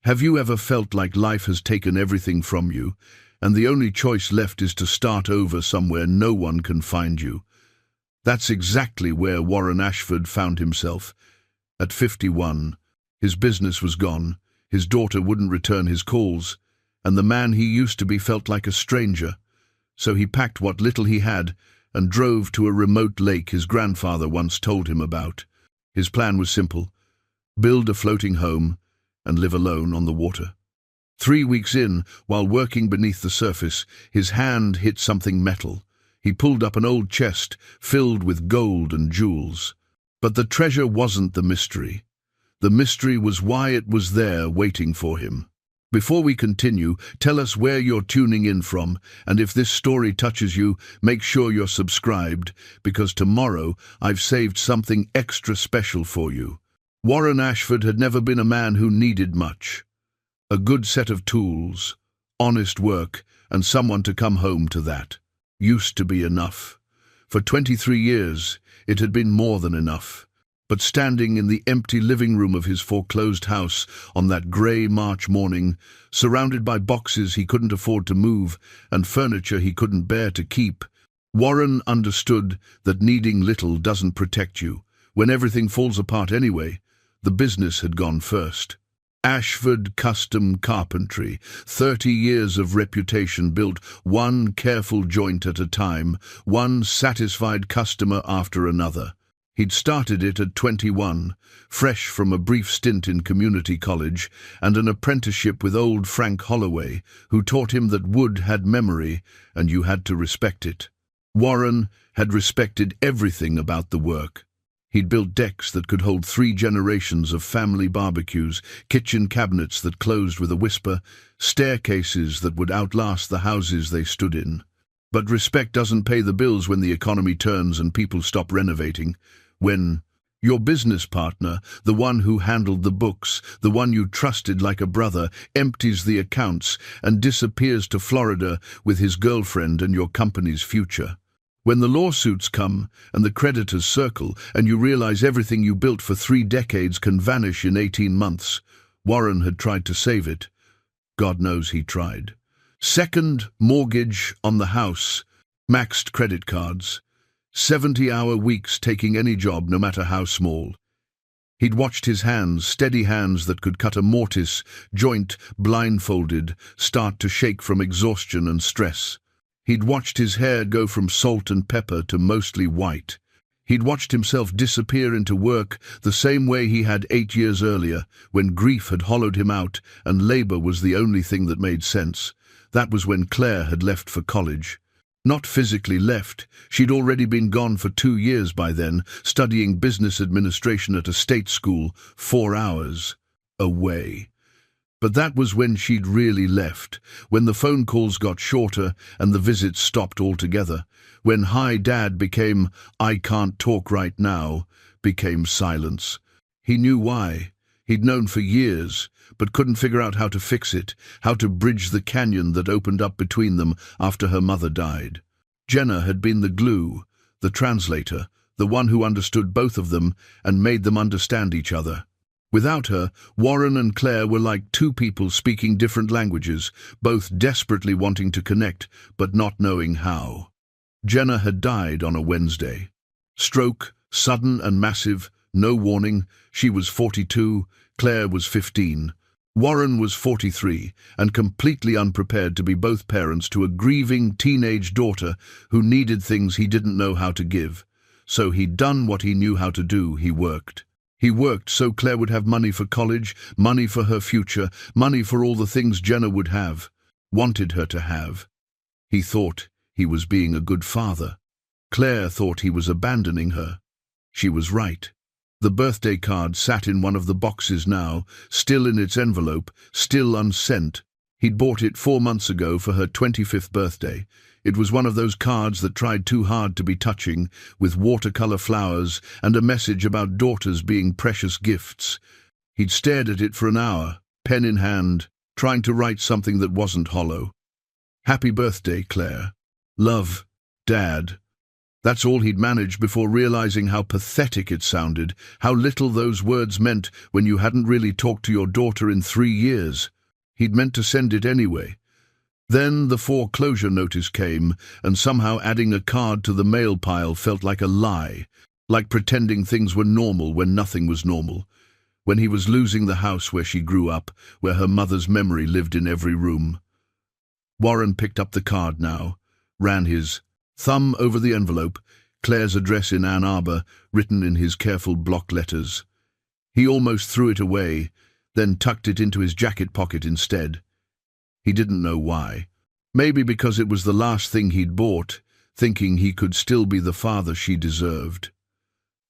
Have you ever felt like life has taken everything from you, and the only choice left is to start over somewhere no one can find you? That's exactly where Warren Ashford found himself. At 51, his business was gone, his daughter wouldn't return his calls, and the man he used to be felt like a stranger. So he packed what little he had and drove to a remote lake his grandfather once told him about. His plan was simple: build a floating home and live alone on the water. 3 weeks in, while working beneath the surface, his hand hit something metal. He pulled up an old chest filled with gold and jewels. But the treasure wasn't the mystery. The mystery was why it was there waiting for him. Before we continue, tell us where you're tuning in from, and if this story touches you, make sure you're subscribed, because tomorrow I've saved something extra special for you. Warren Ashford had never been a man who needed much. A good set of tools, honest work, and someone to come home to that used to be enough. For 23 years, it had been more than enough. But standing in the empty living room of his foreclosed house on that grey March morning, surrounded by boxes he couldn't afford to move and furniture he couldn't bear to keep, Warren understood that needing little doesn't protect you. When everything falls apart anyway, the business had gone first. Ashford Custom Carpentry, 30 years of reputation built one careful joint at a time, one satisfied customer after another. He'd started it at 21, fresh from a brief stint in community college and an apprenticeship with old Frank Holloway, who taught him that wood had memory and you had to respect it. Warren had respected everything about the work. He'd built decks that could hold 3 generations of family barbecues, kitchen cabinets that closed with a whisper, staircases that would outlast the houses they stood in. But respect doesn't pay the bills when the economy turns and people stop renovating. When your business partner, the one who handled the books, the one you trusted like a brother, empties the accounts and disappears to Florida with his girlfriend and your company's future. When the lawsuits come and the creditors circle and you realize everything you built for 3 decades can vanish in 18 months, Warren had tried to save it. God knows he tried. Second mortgage on the house, maxed credit cards, 70-hour weeks taking any job no matter how small. He'd watched his hands, steady hands that could cut a mortise joint blindfolded, start to shake from exhaustion and stress. He'd watched his hair go from salt and pepper to mostly white. He'd watched himself disappear into work the same way he had 8 years earlier, when grief had hollowed him out and labor was the only thing that made sense. That was when Claire had left for college. Not physically left, she'd already been gone for 2 years by then, studying business administration at a state school, 4 hours away. But that was when she'd really left, when the phone calls got shorter and the visits stopped altogether, when "Hi, Dad" became "I can't talk right now," became silence. He knew why. He'd known for years, but couldn't figure out how to fix it, how to bridge the canyon that opened up between them after her mother died. Jenna had been the glue, the translator, the one who understood both of them and made them understand each other. Without her, Warren and Claire were like 2 people speaking different languages, both desperately wanting to connect, but not knowing how. Jenna had died on a Wednesday. Stroke, sudden and massive, no warning. She was 42, Claire was 15. Warren was 43, and completely unprepared to be both parents to a grieving teenage daughter who needed things he didn't know how to give. So he'd done what he knew how to do. He worked. He worked so Claire would have money for college, money for her future, money for all the things Jenna would have, wanted her to have. He thought he was being a good father. Claire thought he was abandoning her. She was right. The birthday card sat in one of the boxes now, still in its envelope, still unsent. He'd bought it 4 months ago for her 25th birthday. It was one of those cards that tried too hard to be touching, with watercolor flowers and a message about daughters being precious gifts. He'd stared at it for an hour, pen in hand, trying to write something that wasn't hollow. "Happy birthday, Claire. Love, Dad." That's all he'd managed before realizing how pathetic it sounded, how little those words meant when you hadn't really talked to your daughter in 3 years. He'd meant to send it anyway. Then the foreclosure notice came, and somehow adding a card to the mail pile felt like a lie, like pretending things were normal when nothing was normal, when he was losing the house where she grew up, where her mother's memory lived in every room. Warren picked up the card now, ran his thumb over the envelope, Claire's address in Ann Arbor, written in his careful block letters. He almost threw it away, then tucked it into his jacket pocket instead. He didn't know why. Maybe because it was the last thing he'd bought, thinking he could still be the father she deserved.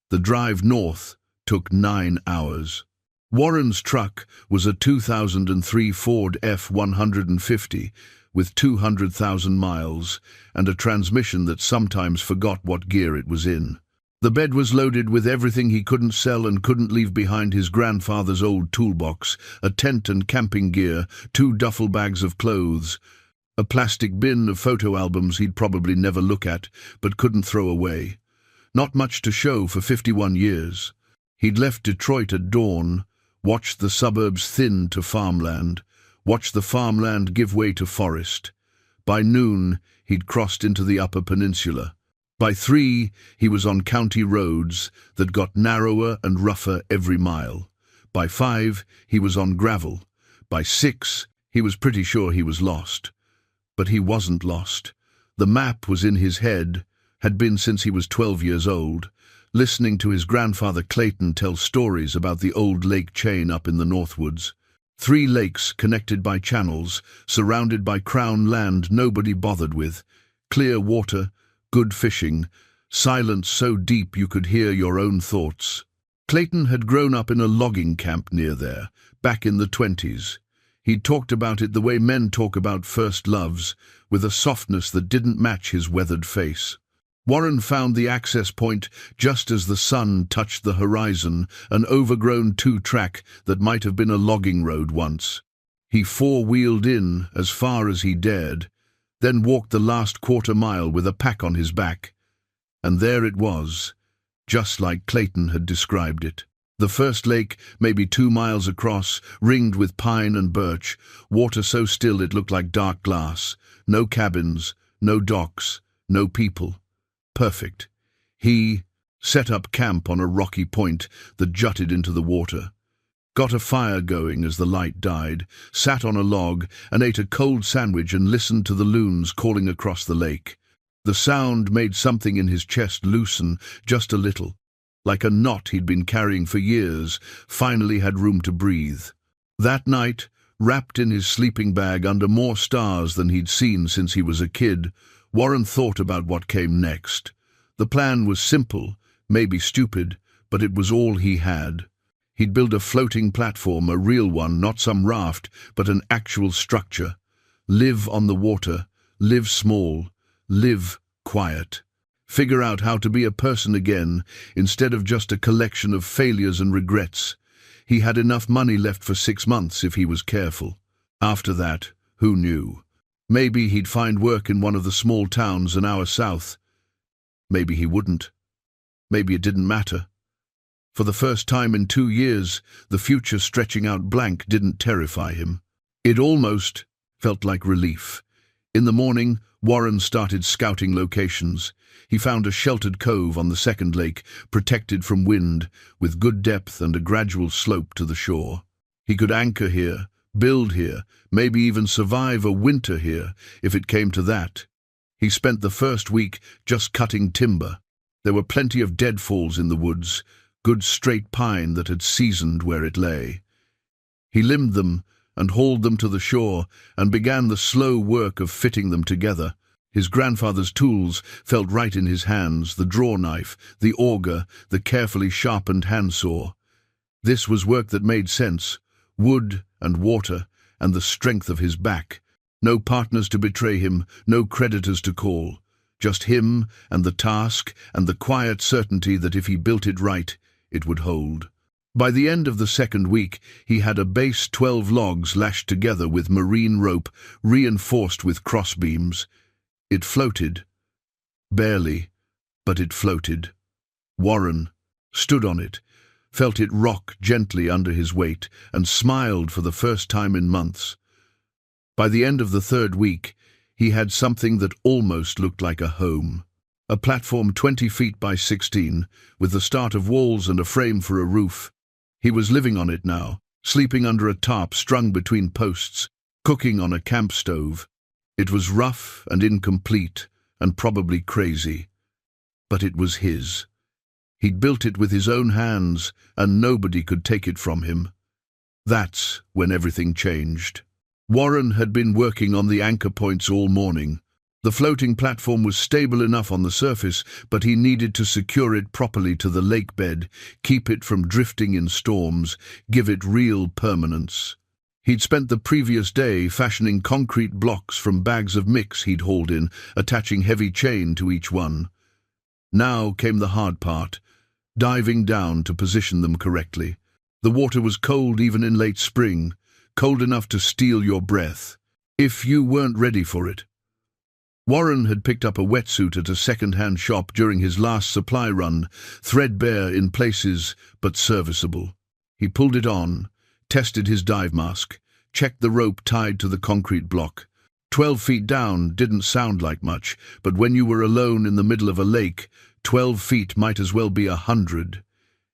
The drive north took 9 hours. Warren's truck was a 2003 Ford F-150 with 200,000 miles and a transmission that sometimes forgot what gear it was in. The bed was loaded with everything he couldn't sell and couldn't leave behind: his grandfather's old toolbox, a tent and camping gear, 2 duffel bags of clothes, a plastic bin of photo albums he'd probably never look at but couldn't throw away. Not much to show for 51 years. He'd left Detroit at dawn, watched the suburbs thin to farmland, watched the farmland give way to forest. By noon, he'd crossed into the Upper Peninsula. By 3, he was on county roads that got narrower and rougher every mile. By 5, he was on gravel. By 6, he was pretty sure he was lost. But he wasn't lost. The map was in his head, had been since he was 12 years old, listening to his grandfather Clayton tell stories about the old lake chain up in the Northwoods. 3 lakes connected by channels, surrounded by crown land nobody bothered with, clear water, good fishing, silence so deep you could hear your own thoughts. Clayton had grown up in a logging camp near there, back in the 20s. He'd talked about it the way men talk about first loves, with a softness that didn't match his weathered face. Warren found the access point just as the sun touched the horizon, an overgrown 2-track that might have been a logging road once. He 4-wheeled in as far as he dared, then walked the last quarter-mile with a pack on his back. And there it was, just like Clayton had described it. The first lake, maybe 2 miles across, ringed with pine and birch, water so still it looked like dark glass. No cabins, no docks, no people. Perfect. He set up camp on a rocky point that jutted into the water, got a fire going as the light died, sat on a log and ate a cold sandwich and listened to the loons calling across the lake. The sound made something in his chest loosen just a little, like a knot he'd been carrying for years, finally had room to breathe. That night, wrapped in his sleeping bag under more stars than he'd seen since he was a kid, Warren thought about what came next. The plan was simple, maybe stupid, but it was all he had. He'd build a floating platform, a real one, not some raft, but an actual structure. Live on the water, live small, live quiet. Figure out how to be a person again, instead of just a collection of failures and regrets. He had enough money left for 6 months if he was careful. After that, who knew? Maybe he'd find work in one of the small towns an hour south. Maybe he wouldn't. Maybe it didn't matter. For the first time in 2 years, the future stretching out blank didn't terrify him. It almost felt like relief. In the morning, Warren started scouting locations. He found a sheltered cove on the second lake, protected from wind, with good depth and a gradual slope to the shore. He could anchor here, build here, maybe even survive a winter here, if it came to that. He spent the first week just cutting timber. There were plenty of deadfalls in the woods, good straight pine that had seasoned where it lay. He limbed them and hauled them to the shore and began the slow work of fitting them together. His grandfather's tools felt right in his hands, the draw knife, the auger, the carefully sharpened handsaw. This was work that made sense, wood and water and the strength of his back. No partners to betray him, no creditors to call. Just him and the task and the quiet certainty that if he built it right, it would hold. By the end of the second week, he had a base 12 logs lashed together with marine rope, reinforced with crossbeams. It floated. Barely. but it floated. Warren stood on it, felt it rock gently under his weight, and smiled for the first time in months. By the end of the third week, he had something that almost looked like a home. A platform 20 feet by 16, with the start of walls and a frame for a roof. He was living on it now, sleeping under a tarp strung between posts, cooking on a camp stove. It was rough and incomplete, and probably crazy. But it was his. He'd built it with his own hands, and nobody could take it from him. That's when everything changed. Warren had been working on the anchor points all morning. The floating platform was stable enough on the surface, but he needed to secure it properly to the lake bed, keep it from drifting in storms, give it real permanence. He'd spent the previous day fashioning concrete blocks from bags of mix he'd hauled in, attaching heavy chain to each one. Now came the hard part, diving down to position them correctly. The water was cold even in late spring, cold enough to steal your breath, if you weren't ready for it. Warren had picked up a wetsuit at a second-hand shop during his last supply run, threadbare in places but serviceable. He pulled it on, tested his dive mask, checked the rope tied to the concrete block. 12 feet down didn't sound like much, but when you were alone in the middle of a lake, 12 feet might as well be 100.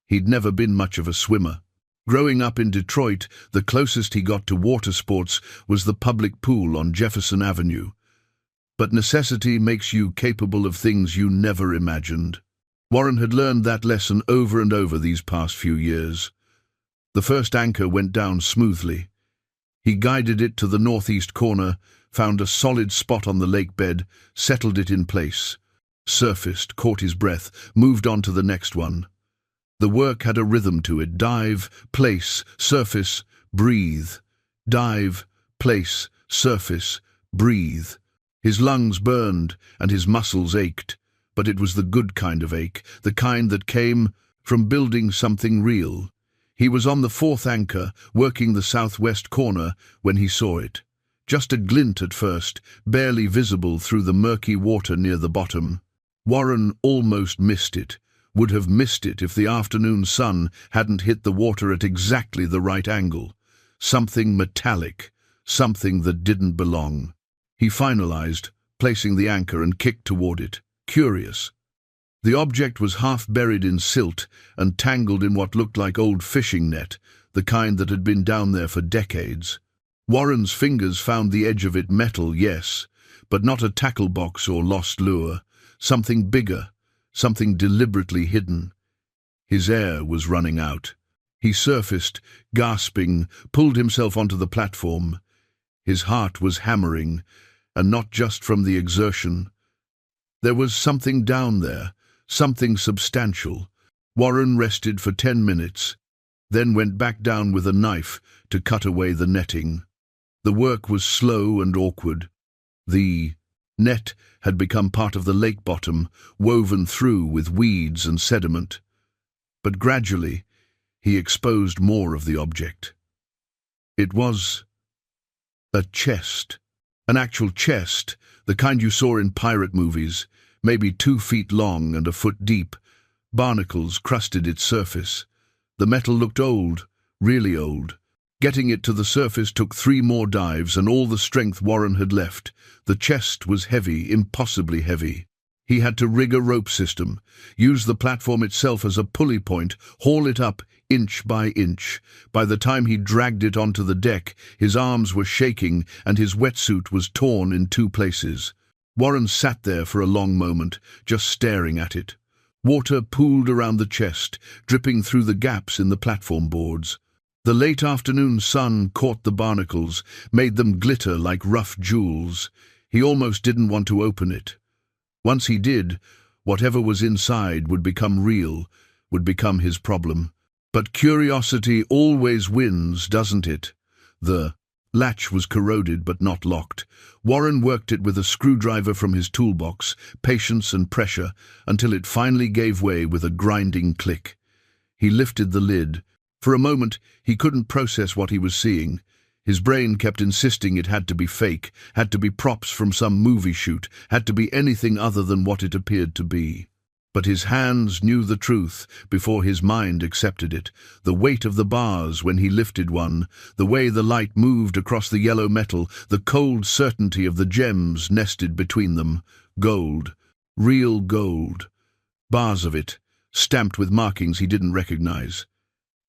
He'd never been much of a swimmer. Growing up in Detroit, the closest he got to water sports was the public pool on Jefferson Avenue. But necessity makes you capable of things you never imagined. Warren had learned that lesson over and over these past few years. The first anchor went down smoothly. He guided it to the northeast corner, found a solid spot on the lake bed, settled it in place. Surfaced, caught his breath, moved on to the next one. The work had a rhythm to it. Dive, place, surface, breathe. Dive, place, surface, breathe. His lungs burned and his muscles ached, but it was the good kind of ache, the kind that came from building something real. He was on the fourth anchor, working the southwest corner, when he saw it. Just a glint at first, barely visible through the murky water near the bottom. Warren almost missed it, would have missed it if the afternoon sun hadn't hit the water at exactly the right angle. Something metallic, something that didn't belong. He finalized, placing the anchor, and kicked toward it, curious. The object was half buried in silt and tangled in what looked like old fishing net, the kind that had been down there for decades. Warren's fingers found the edge of it metal, yes, but not a tackle box or lost lure. Something bigger, something deliberately hidden. His air was running out. He surfaced, gasping, pulled himself onto the platform. His heart was hammering, and not just from the exertion. There was something down there, something substantial. Warren rested for 10 minutes, then went back down with a knife to cut away the netting. The work was slow and awkward. The net had become part of the lake bottom, woven through with weeds and sediment. But gradually, he exposed more of the object. It was a chest. An actual chest, the kind you saw in pirate movies, maybe 2 feet long and a foot deep. Barnacles crusted its surface. The metal looked old, really old. Getting it to the surface took 3 more dives and all the strength Warren had left. The chest was heavy, impossibly heavy. He had to rig a rope system, use the platform itself as a pulley point, haul it up inch by inch. By the time he dragged it onto the deck, his arms were shaking and his wetsuit was torn in 2 places. Warren sat there for a long moment, just staring at it. Water pooled around the chest, dripping through the gaps in the platform boards. The late afternoon sun caught the barnacles, made them glitter like rough jewels. He almost didn't want to open it. Once he did, whatever was inside would become real, would become his problem. But curiosity always wins, doesn't it? The latch was corroded but not locked. Warren worked it with a screwdriver from his toolbox, patience and pressure, until it finally gave way with a grinding click. He lifted the lid. For a moment, he couldn't process what he was seeing. His brain kept insisting it had to be fake, had to be props from some movie shoot, had to be anything other than what it appeared to be. But his hands knew the truth before his mind accepted it. The weight of the bars when he lifted one, the way the light moved across the yellow metal, the cold certainty of the gems nested between them. Gold. Real gold. Bars of it, stamped with markings he didn't recognize.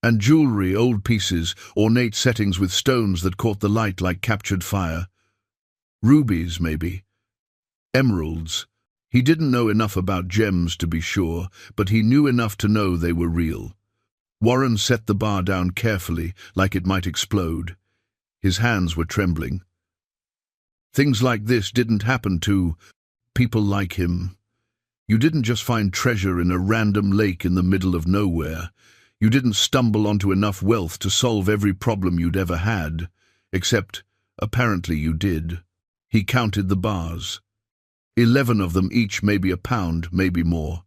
And jewelry, old pieces, ornate settings with stones that caught the light like captured fire. Rubies, maybe. Emeralds. He didn't know enough about gems to be sure, but he knew enough to know they were real. Warren set the bar down carefully, like it might explode. His hands were trembling. Things like this didn't happen to people like him. You didn't just find treasure in a random lake in the middle of nowhere. You didn't stumble onto enough wealth to solve every problem you'd ever had. Except, apparently you did. He counted the bars. 11 of them, each maybe a pound, maybe more.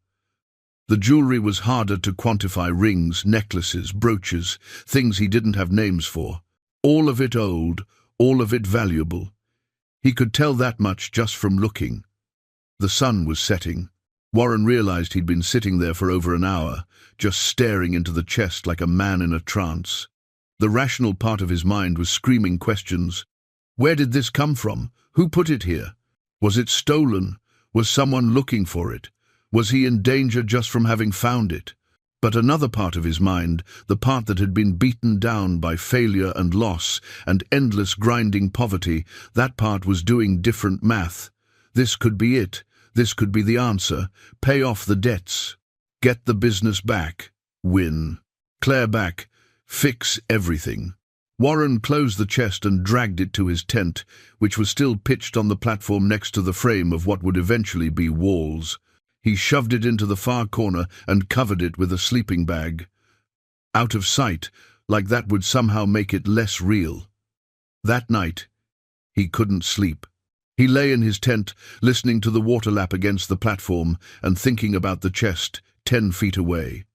The jewelry was harder to quantify: rings, necklaces, brooches, things he didn't have names for. All of it old, all of it valuable. He could tell that much just from looking. The sun was setting. Warren realized he'd been sitting there for over an hour, just staring into the chest like a man in a trance. The rational part of his mind was screaming questions. Where did this come from? Who put it here? Was it stolen? Was someone looking for it? Was he in danger just from having found it? But another part of his mind, the part that had been beaten down by failure and loss and endless grinding poverty, that part was doing different math. This could be it. This could be the answer. Pay off the debts. Get the business back. Win. Claire back. Fix everything. Warren closed the chest and dragged it to his tent, which was still pitched on the platform next to the frame of what would eventually be walls. He shoved it into the far corner and covered it with a sleeping bag. Out of sight, like that would somehow make it less real. That night, he couldn't sleep. He lay in his tent, listening to the water lap against the platform and thinking about the chest 10 feet away.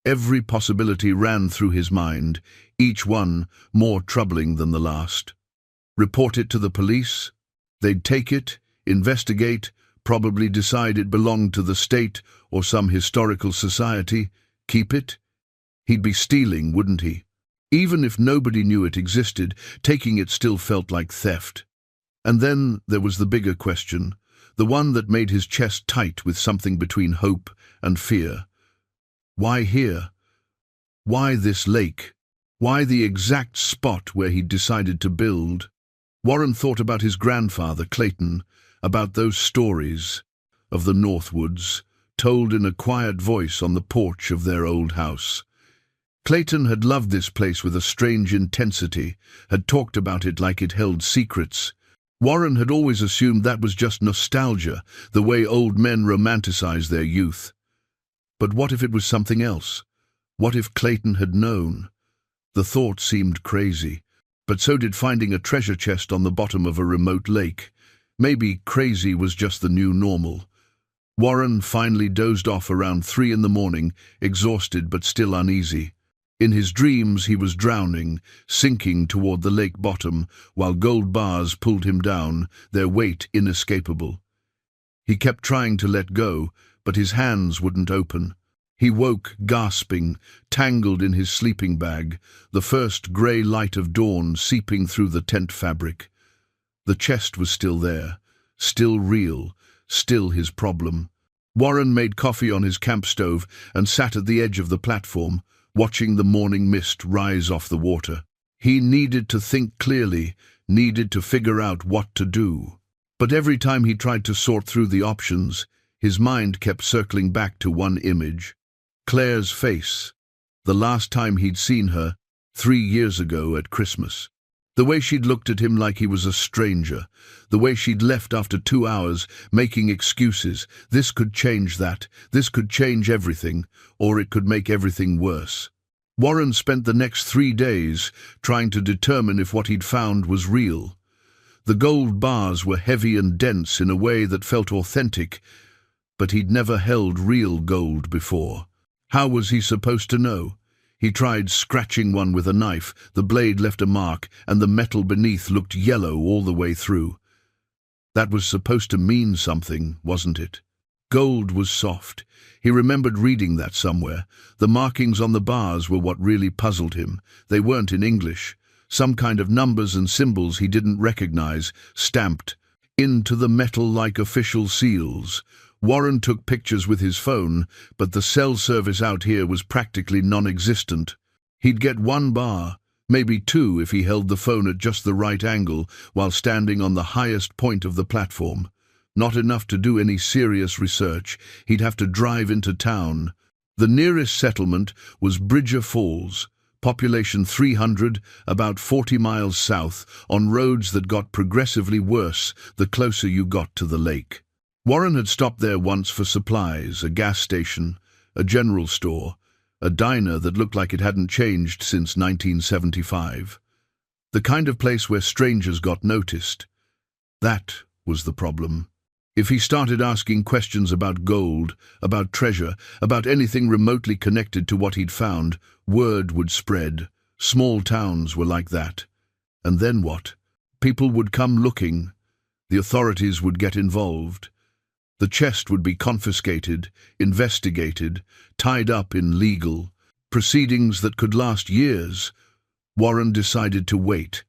Every possibility ran through his mind, each one more troubling than the last. Report it to the police? They'd take it, investigate, probably decide it belonged to the state or some historical society. Keep it? He'd be stealing, wouldn't he? Even if nobody knew it existed, taking it still felt like theft. And then there was the bigger question, the one that made his chest tight with something between hope and fear. Why here? Why this lake? Why the exact spot where he'd decided to build? Warren thought about his grandfather, Clayton, about those stories of the Northwoods, told in a quiet voice on the porch of their old house. Clayton had loved this place with a strange intensity, had talked about it like it held secrets. Warren had always assumed that was just nostalgia, the way old men romanticize their youth. But what if it was something else? What if Clayton had known? The thought seemed crazy, but so did finding a treasure chest on the bottom of a remote lake. Maybe crazy was just the new normal. Warren finally dozed off around 3 in the morning, exhausted but still uneasy. In his dreams he was drowning, sinking toward the lake bottom, while gold bars pulled him down, their weight inescapable. He kept trying to let go, but his hands wouldn't open. He woke, gasping, tangled in his sleeping bag, the first grey light of dawn seeping through the tent fabric. The chest was still there, still real, still his problem. Warren made coffee on his camp stove and sat at the edge of the platform, watching the morning mist rise off the water. He needed to think clearly, needed to figure out what to do. But every time he tried to sort through the options, his mind kept circling back to one image. Claire's face. The last time he'd seen her, 3 years ago at Christmas. The way she'd looked at him like he was a stranger. The way she'd left after 2 hours, making excuses. This could change that. This could change everything. Or it could make everything worse. Warren spent the next 3 days trying to determine if what he'd found was real. The gold bars were heavy and dense in a way that felt authentic, but he'd never held real gold before. How was he supposed to know? He tried scratching one with a knife. The blade left a mark, and the metal beneath looked yellow all the way through. That was supposed to mean something, wasn't it? Gold was soft. He remembered reading that somewhere. The markings on the bars were what really puzzled him. They weren't in English. Some kind of numbers and symbols he didn't recognize, stamped into the metal like official seals. Warren took pictures with his phone, but the cell service out here was practically non-existent. He'd get one bar, maybe two if he held the phone at just the right angle while standing on the highest point of the platform. Not enough to do any serious research. He'd have to drive into town. The nearest settlement was Bridger Falls, population 300, about 40 miles south, on roads that got progressively worse the closer you got to the lake. Warren had stopped there once for supplies, a gas station, a general store, a diner that looked like it hadn't changed since 1975. The kind of place where strangers got noticed. That was the problem. If he started asking questions about gold, about treasure, about anything remotely connected to what he'd found, word would spread. Small towns were like that. And then what? People would come looking. The authorities would get involved. The chest would be confiscated, investigated, tied up in legal proceedings that could last years. Warren decided to wait.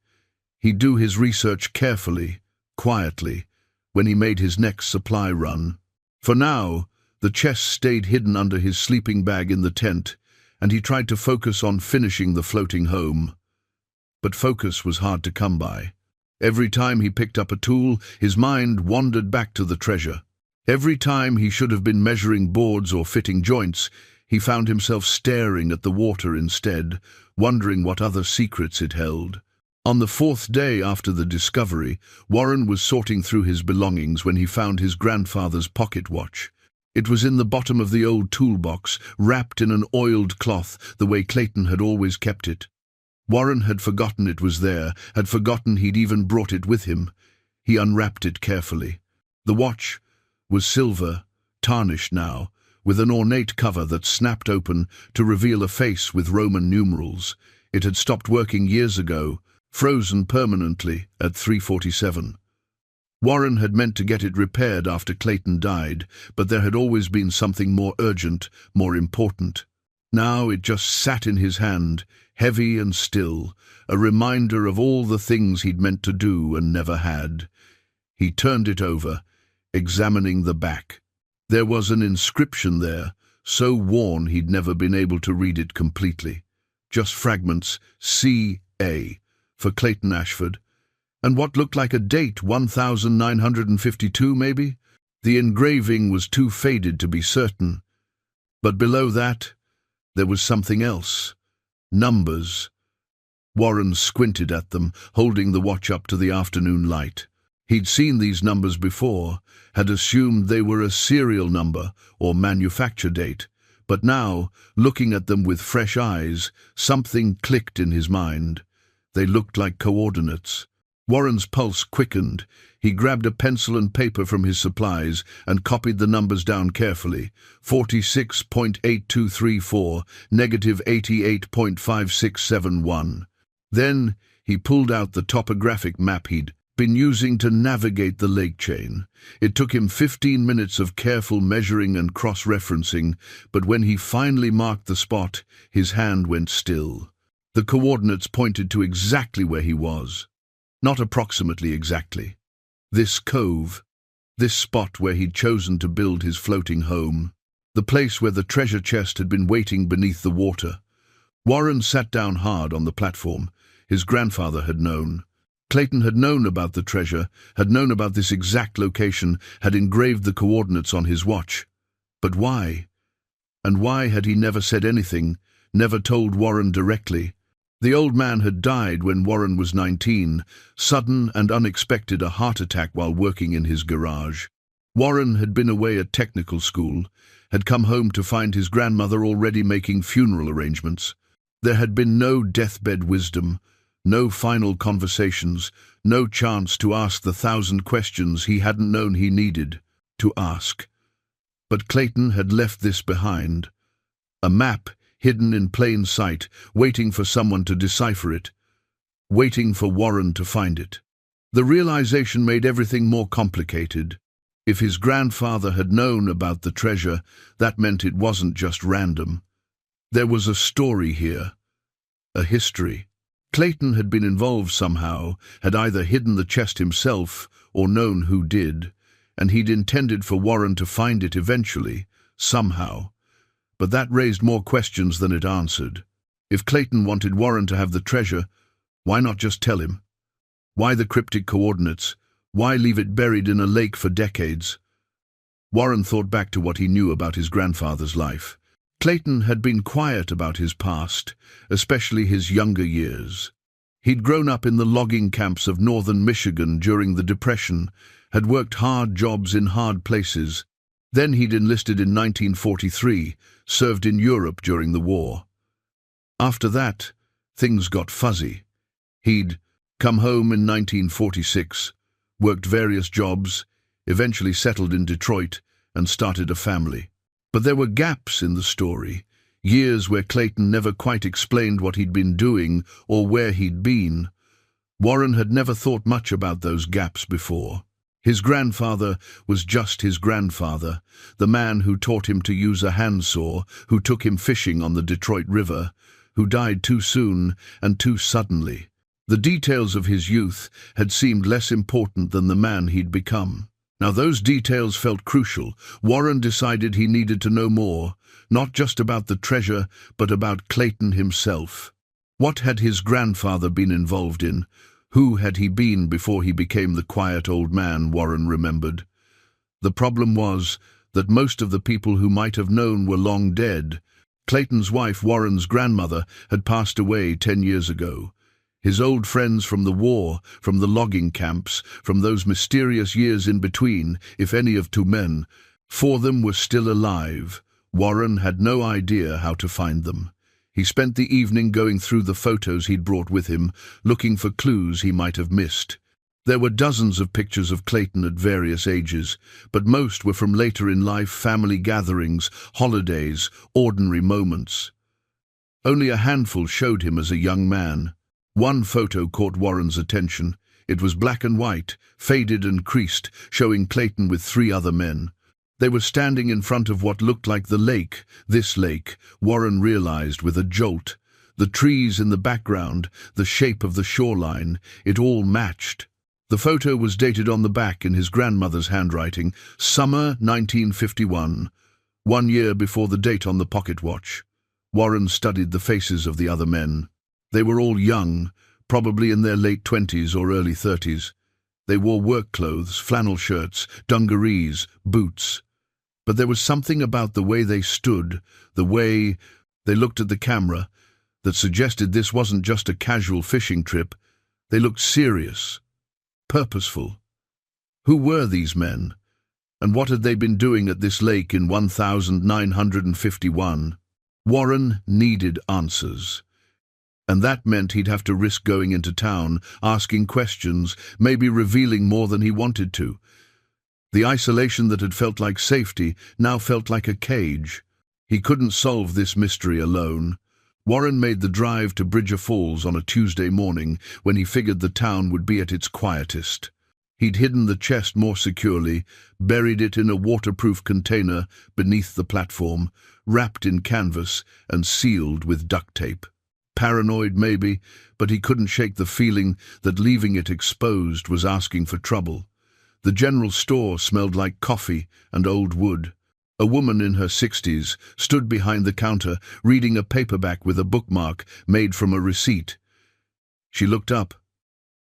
He'd do his research carefully, quietly, when he made his next supply run. For now, the chest stayed hidden under his sleeping bag in the tent, and he tried to focus on finishing the floating home. But focus was hard to come by. Every time he picked up a tool, his mind wandered back to the treasure. Every time he should have been measuring boards or fitting joints, he found himself staring at the water instead, wondering what other secrets it held. On the fourth day after the discovery, Warren was sorting through his belongings when he found his grandfather's pocket watch. It was in the bottom of the old toolbox, wrapped in an oiled cloth, the way Clayton had always kept it. Warren had forgotten it was there, had forgotten he'd even brought it with him. He unwrapped it carefully. The watch was silver, tarnished now, with an ornate cover that snapped open to reveal a face with Roman numerals. It had stopped working years ago, frozen permanently at 3:47. Warren had meant to get it repaired after Clayton died, but there had always been something more urgent, more important. Now it just sat in his hand, heavy and still, a reminder of all the things he'd meant to do and never had. He turned it over, examining the back. There was an inscription there, so worn he'd never been able to read it completely. Just fragments, C.A., for Clayton Ashford, and what looked like a date, 1952 maybe? The engraving was too faded to be certain. But below that, there was something else. Numbers. Warren squinted at them, holding the watch up to the afternoon light. He'd seen these numbers before, had assumed they were a serial number or manufacture date, but now, looking at them with fresh eyes, something clicked in his mind. They looked like coordinates. Warren's pulse quickened. He grabbed a pencil and paper from his supplies and copied the numbers down carefully. 46.8234, negative 88.5671. Then he pulled out the topographic map he'd been using to navigate the lake chain. It took him 15 minutes of careful measuring and cross-referencing, but when he finally marked the spot, his hand went still. The coordinates pointed to exactly where he was. Not approximately exactly. This cove, this spot where he'd chosen to build his floating home, the place where the treasure chest had been waiting beneath the water. Warren sat down hard on the platform. His grandfather had known. Clayton had known about the treasure, had known about this exact location, had engraved the coordinates on his watch. But why? And why had he never said anything, never told Warren directly? The old man had died when Warren was 19, sudden and unexpected, a heart attack while working in his garage. Warren had been away at technical school, had come home to find his grandmother already making funeral arrangements. There had been no deathbed wisdom, no final conversations, no chance to ask the 1,000 questions he hadn't known he needed to ask. But Clayton had left this behind. A map hidden in plain sight, waiting for someone to decipher it, waiting for Warren to find it. The realization made everything more complicated. If his grandfather had known about the treasure, that meant it wasn't just random. There was a story here, a history. Clayton had been involved somehow, had either hidden the chest himself or known who did, and he'd intended for Warren to find it eventually, somehow. But that raised more questions than it answered. If Clayton wanted Warren to have the treasure, why not just tell him? Why the cryptic coordinates? Why leave it buried in a lake for decades? Warren thought back to what he knew about his grandfather's life. Clayton had been quiet about his past, especially his younger years. He'd grown up in the logging camps of northern Michigan during the Depression, had worked hard jobs in hard places. Then he'd enlisted in 1943, served in Europe during the war. After that, things got fuzzy. He'd come home in 1946, worked various jobs, eventually settled in Detroit, and started a family. But there were gaps in the story, years where Clayton never quite explained what he'd been doing or where he'd been. Warren had never thought much about those gaps before. His grandfather was just his grandfather, the man who taught him to use a handsaw, who took him fishing on the Detroit River, who died too soon and too suddenly. The details of his youth had seemed less important than the man he'd become. Now those details felt crucial. Warren decided he needed to know more, not just about the treasure, but about Clayton himself. What had his grandfather been involved in? Who had he been before he became the quiet old man Warren remembered? The problem was that most of the people who might have known were long dead. Clayton's wife, Warren's grandmother, had passed away 10 years ago. His old friends from the war, from the logging camps, from those mysterious years in between, if any of two men, 4 of them were still alive. Warren had no idea how to find them. He spent the evening going through the photos he'd brought with him, looking for clues he might have missed. There were dozens of pictures of Clayton at various ages, but most were from later in life, family gatherings, holidays, ordinary moments. Only a handful showed him as a young man. One photo caught Warren's attention. It was black and white, faded and creased, showing Clayton with 3 other men. They were standing in front of what looked like the lake. This lake, Warren realized with a jolt. The trees in the background, the shape of the shoreline, it all matched. The photo was dated on the back in his grandmother's handwriting, summer 1951, 1 year before the date on the pocket watch. Warren studied the faces of the other men. They were all young, probably in their late 20s or early 30s. They wore work clothes, flannel shirts, dungarees, boots. But there was something about the way they stood, the way they looked at the camera, that suggested this wasn't just a casual fishing trip. They looked serious, purposeful. Who were these men? And what had they been doing at this lake in 1951? Warren needed answers. And that meant he'd have to risk going into town, asking questions, maybe revealing more than he wanted to. The isolation that had felt like safety now felt like a cage. He couldn't solve this mystery alone. Warren made the drive to Bridger Falls on a Tuesday morning when he figured the town would be at its quietest. He'd hidden the chest more securely, buried it in a waterproof container beneath the platform, wrapped in canvas and sealed with duct tape. Paranoid, maybe, but he couldn't shake the feeling that leaving it exposed was asking for trouble. The general store smelled like coffee and old wood. A woman in her 60s stood behind the counter, reading a paperback with a bookmark made from a receipt. She looked up.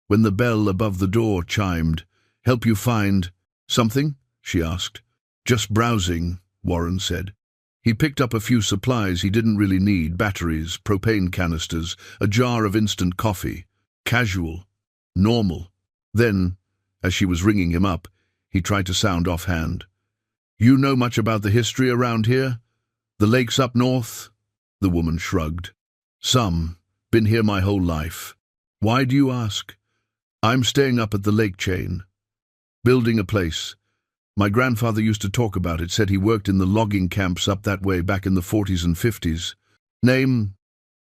When the bell above the door chimed, "Help you find something?" she asked. "Just browsing," Warren said. He picked up a few supplies he didn't really need, batteries, propane canisters, a jar of instant coffee. Casual. Normal. Then, as she was ringing him up, he tried to sound offhand. "You know much about the history around here? The lakes up north?" The woman shrugged. "Some. Been here my whole life." "Why do you ask?" "I'm staying up at the lake chain. Building a place. My grandfather used to talk about it, said he worked in the logging camps up that way back in the 40s and 50s. Name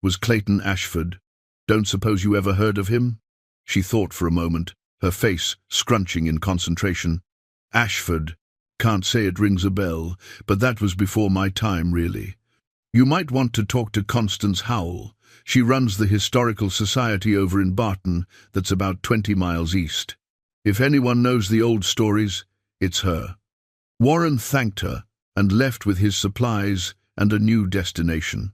was Clayton Ashford. Don't suppose you ever heard of him?" She thought for a moment, her face scrunching in concentration. "Ashford," Can't say it rings a bell, but that was before my time, really. You might want to talk to Constance Howell. She runs the Historical Society over in Barton, that's about 20 miles east. If anyone knows the old stories, it's her." Warren thanked her and left with his supplies and a new destination.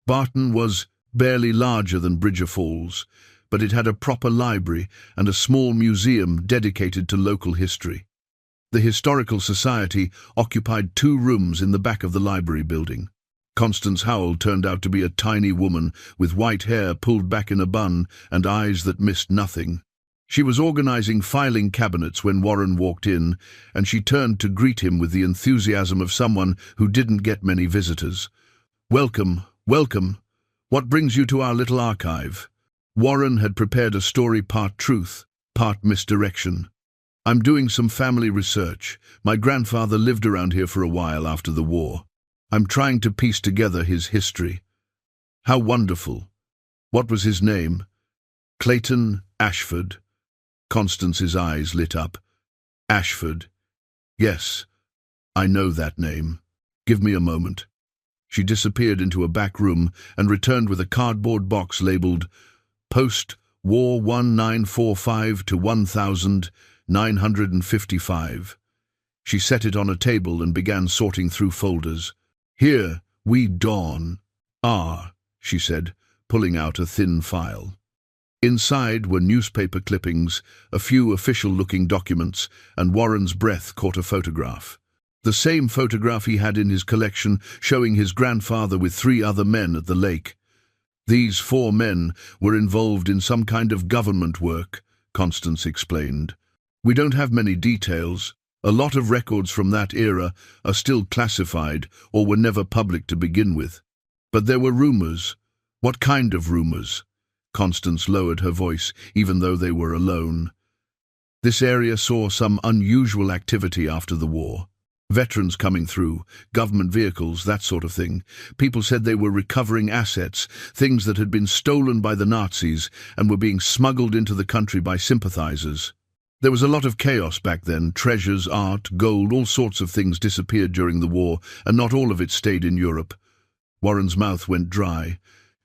Barton was barely larger than Bridger Falls, but it had a proper library and a small museum dedicated to local history. The Historical Society occupied 2 rooms in the back of the library building. Constance Howell turned out to be a tiny woman with white hair pulled back in a bun and eyes that missed nothing. She was organizing filing cabinets when Warren walked in, and she turned to greet him with the enthusiasm of someone who didn't get many visitors. "Welcome, welcome. What brings you to our little archive?" Warren had prepared a story part truth, part misdirection. "I'm doing some family research. My grandfather lived around here for a while after the war. I'm trying to piece together his history." "How wonderful. What was his name?" "Clayton Ashford." Constance's eyes lit up. "Ashford. Yes, I know that name. Give me a moment." She disappeared into a back room and returned with a cardboard box labeled Post-War 1945 to 1955. She set it on a table and began sorting through folders. "Here we dawn." "Ah," she said, pulling out a thin file. Inside were newspaper clippings, a few official-looking documents, and Warren's breath caught a photograph. The same photograph he had in his collection, showing his grandfather with 3 other men at the lake. "These 4 men were involved in some kind of government work," Constance explained. "We don't have many details. A lot of records from that era are still classified or were never public to begin with. But there were rumors." "What kind of rumors?" Constance lowered her voice, even though they were alone. "This area saw some unusual activity after the war. Veterans coming through, government vehicles, that sort of thing. People said they were recovering assets, things that had been stolen by the Nazis and were being smuggled into the country by sympathizers. There was a lot of chaos back then. Treasures, art, gold, all sorts of things disappeared during the war, and not all of it stayed in Europe." Warren's mouth went dry.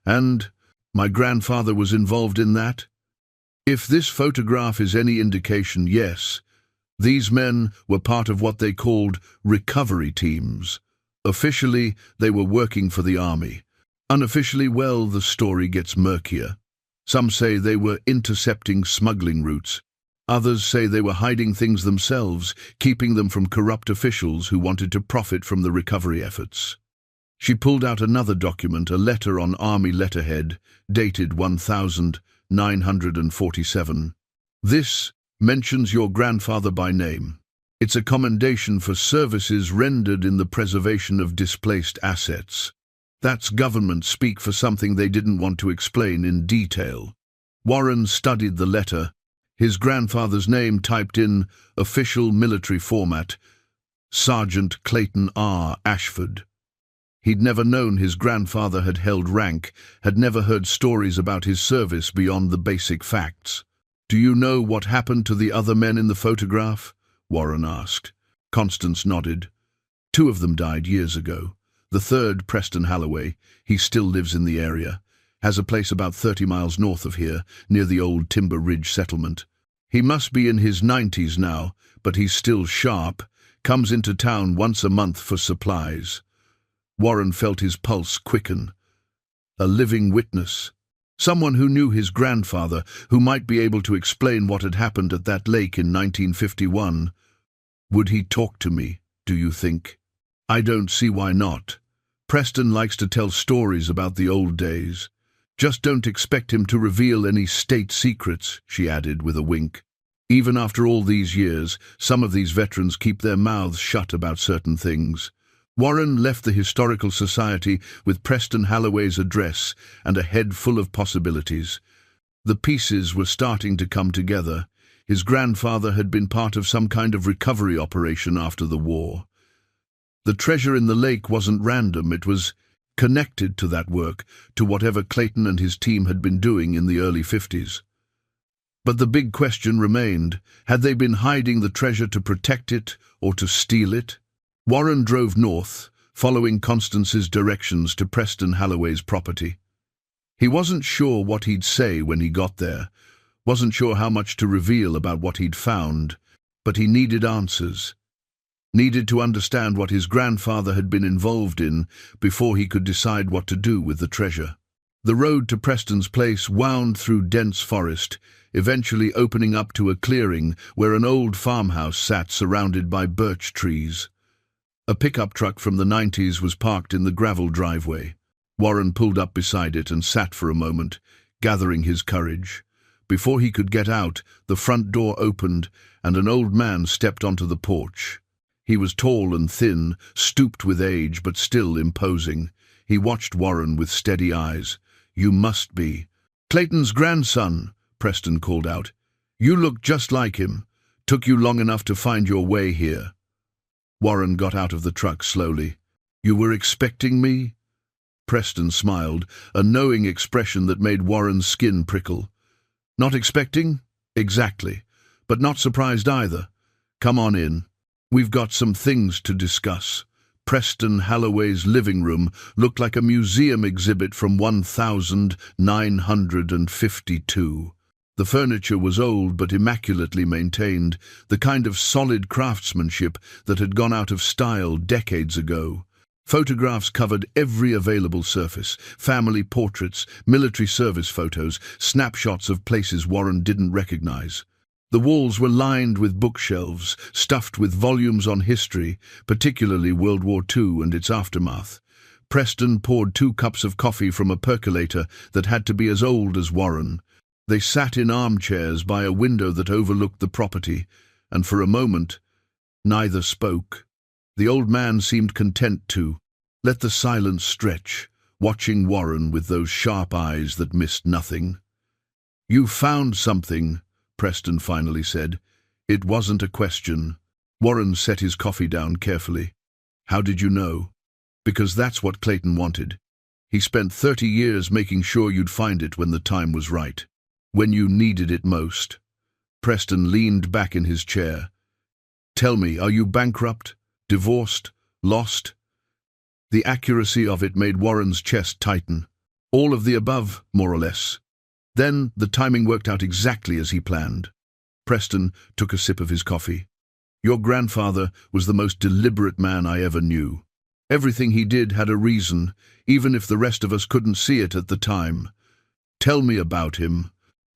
"And my grandfather was involved in that?" "If this photograph is any indication, yes. These men were part of what they called recovery teams. Officially, they were working for the army. Unofficially, well, the story gets murkier. Some say they were intercepting smuggling routes. Others say they were hiding things themselves, keeping them from corrupt officials who wanted to profit from the recovery efforts." She pulled out another document, a letter on army letterhead, dated 1947. "This mentions your grandfather by name. It's a commendation for services rendered in the preservation of displaced assets." That's government speak for something they didn't want to explain in detail. Warren studied the letter, his grandfather's name typed in official military format, Sergeant Clayton R. Ashford. He'd never known his grandfather had held rank, had never heard stories about his service beyond the basic facts. "Do you know what happened to the other men in the photograph?" Warren asked. Constance nodded. 2 of them died years ago. The third, Preston Halloway, he still lives in the area, has a place about 30 miles north of here, near the old Timber Ridge settlement. He must be in his 90s now, but he's still sharp, comes into town once a month for supplies. Warren felt his pulse quicken. A living witness. Someone who knew his grandfather, who might be able to explain what had happened at that lake in 1951. Would he talk to me, do you think? I don't see why not. Preston likes to tell stories about the old days. Just don't expect him to reveal any state secrets, she added with a wink. Even after all these years, some of these veterans keep their mouths shut about certain things. Warren left the Historical Society with Preston Halloway's address and a head full of possibilities. The pieces were starting to come together. His grandfather had been part of some kind of recovery operation after the war. The treasure in the lake wasn't random, it was connected to that work, to whatever Clayton and his team had been doing in the early 50s. But the big question remained. Had they been hiding the treasure to protect it or to steal it? Warren drove north, following Constance's directions to Preston Holloway's property. He wasn't sure what he'd say when he got there, wasn't sure how much to reveal about what he'd found, but he needed answers. Needed to understand what his grandfather had been involved in before he could decide what to do with the treasure. The road to Preston's place wound through dense forest, eventually opening up to a clearing where an old farmhouse sat surrounded by birch trees. A pickup truck from the 90s was parked in the gravel driveway. Warren pulled up beside it and sat for a moment, gathering his courage. Before he could get out, the front door opened and an old man stepped onto the porch. He was tall and thin, stooped with age, but still imposing. He watched Warren with steady eyes. "You must be Clayton's grandson," Preston called out. "You look just like him. Took you long enough to find your way here." Warren got out of the truck slowly. "You were expecting me?" Preston smiled, a knowing expression that made Warren's skin prickle. "Not expecting? Exactly. But not surprised either. Come on in. We've got some things to discuss." Preston Holloway's living room looked like a museum exhibit from 1952. The furniture was old but immaculately maintained, the kind of solid craftsmanship that had gone out of style decades ago. Photographs covered every available surface: family portraits, military service photos, snapshots of places Warren didn't recognize. The walls were lined with bookshelves, stuffed with volumes on history, particularly World War II and its aftermath. Preston poured 2 cups of coffee from a percolator that had to be as old as Warren. They sat in armchairs by a window that overlooked the property, and for a moment, neither spoke. The old man seemed content to let the silence stretch, watching Warren with those sharp eyes that missed nothing. "You found something," Preston finally said. It wasn't a question. Warren set his coffee down carefully. "How did you know?" "Because that's what Clayton wanted. He spent 30 years making sure you'd find it when the time was right, when you needed it most." Preston leaned back in his chair. "Tell me, are you bankrupt? Divorced? Lost?" The accuracy of it made Warren's chest tighten. "All of the above, more or less." Then the timing worked out exactly as he planned. Preston took a sip of his coffee. "Your grandfather was the most deliberate man I ever knew. Everything he did had a reason, even if the rest of us couldn't see it at the time." "Tell me about him,"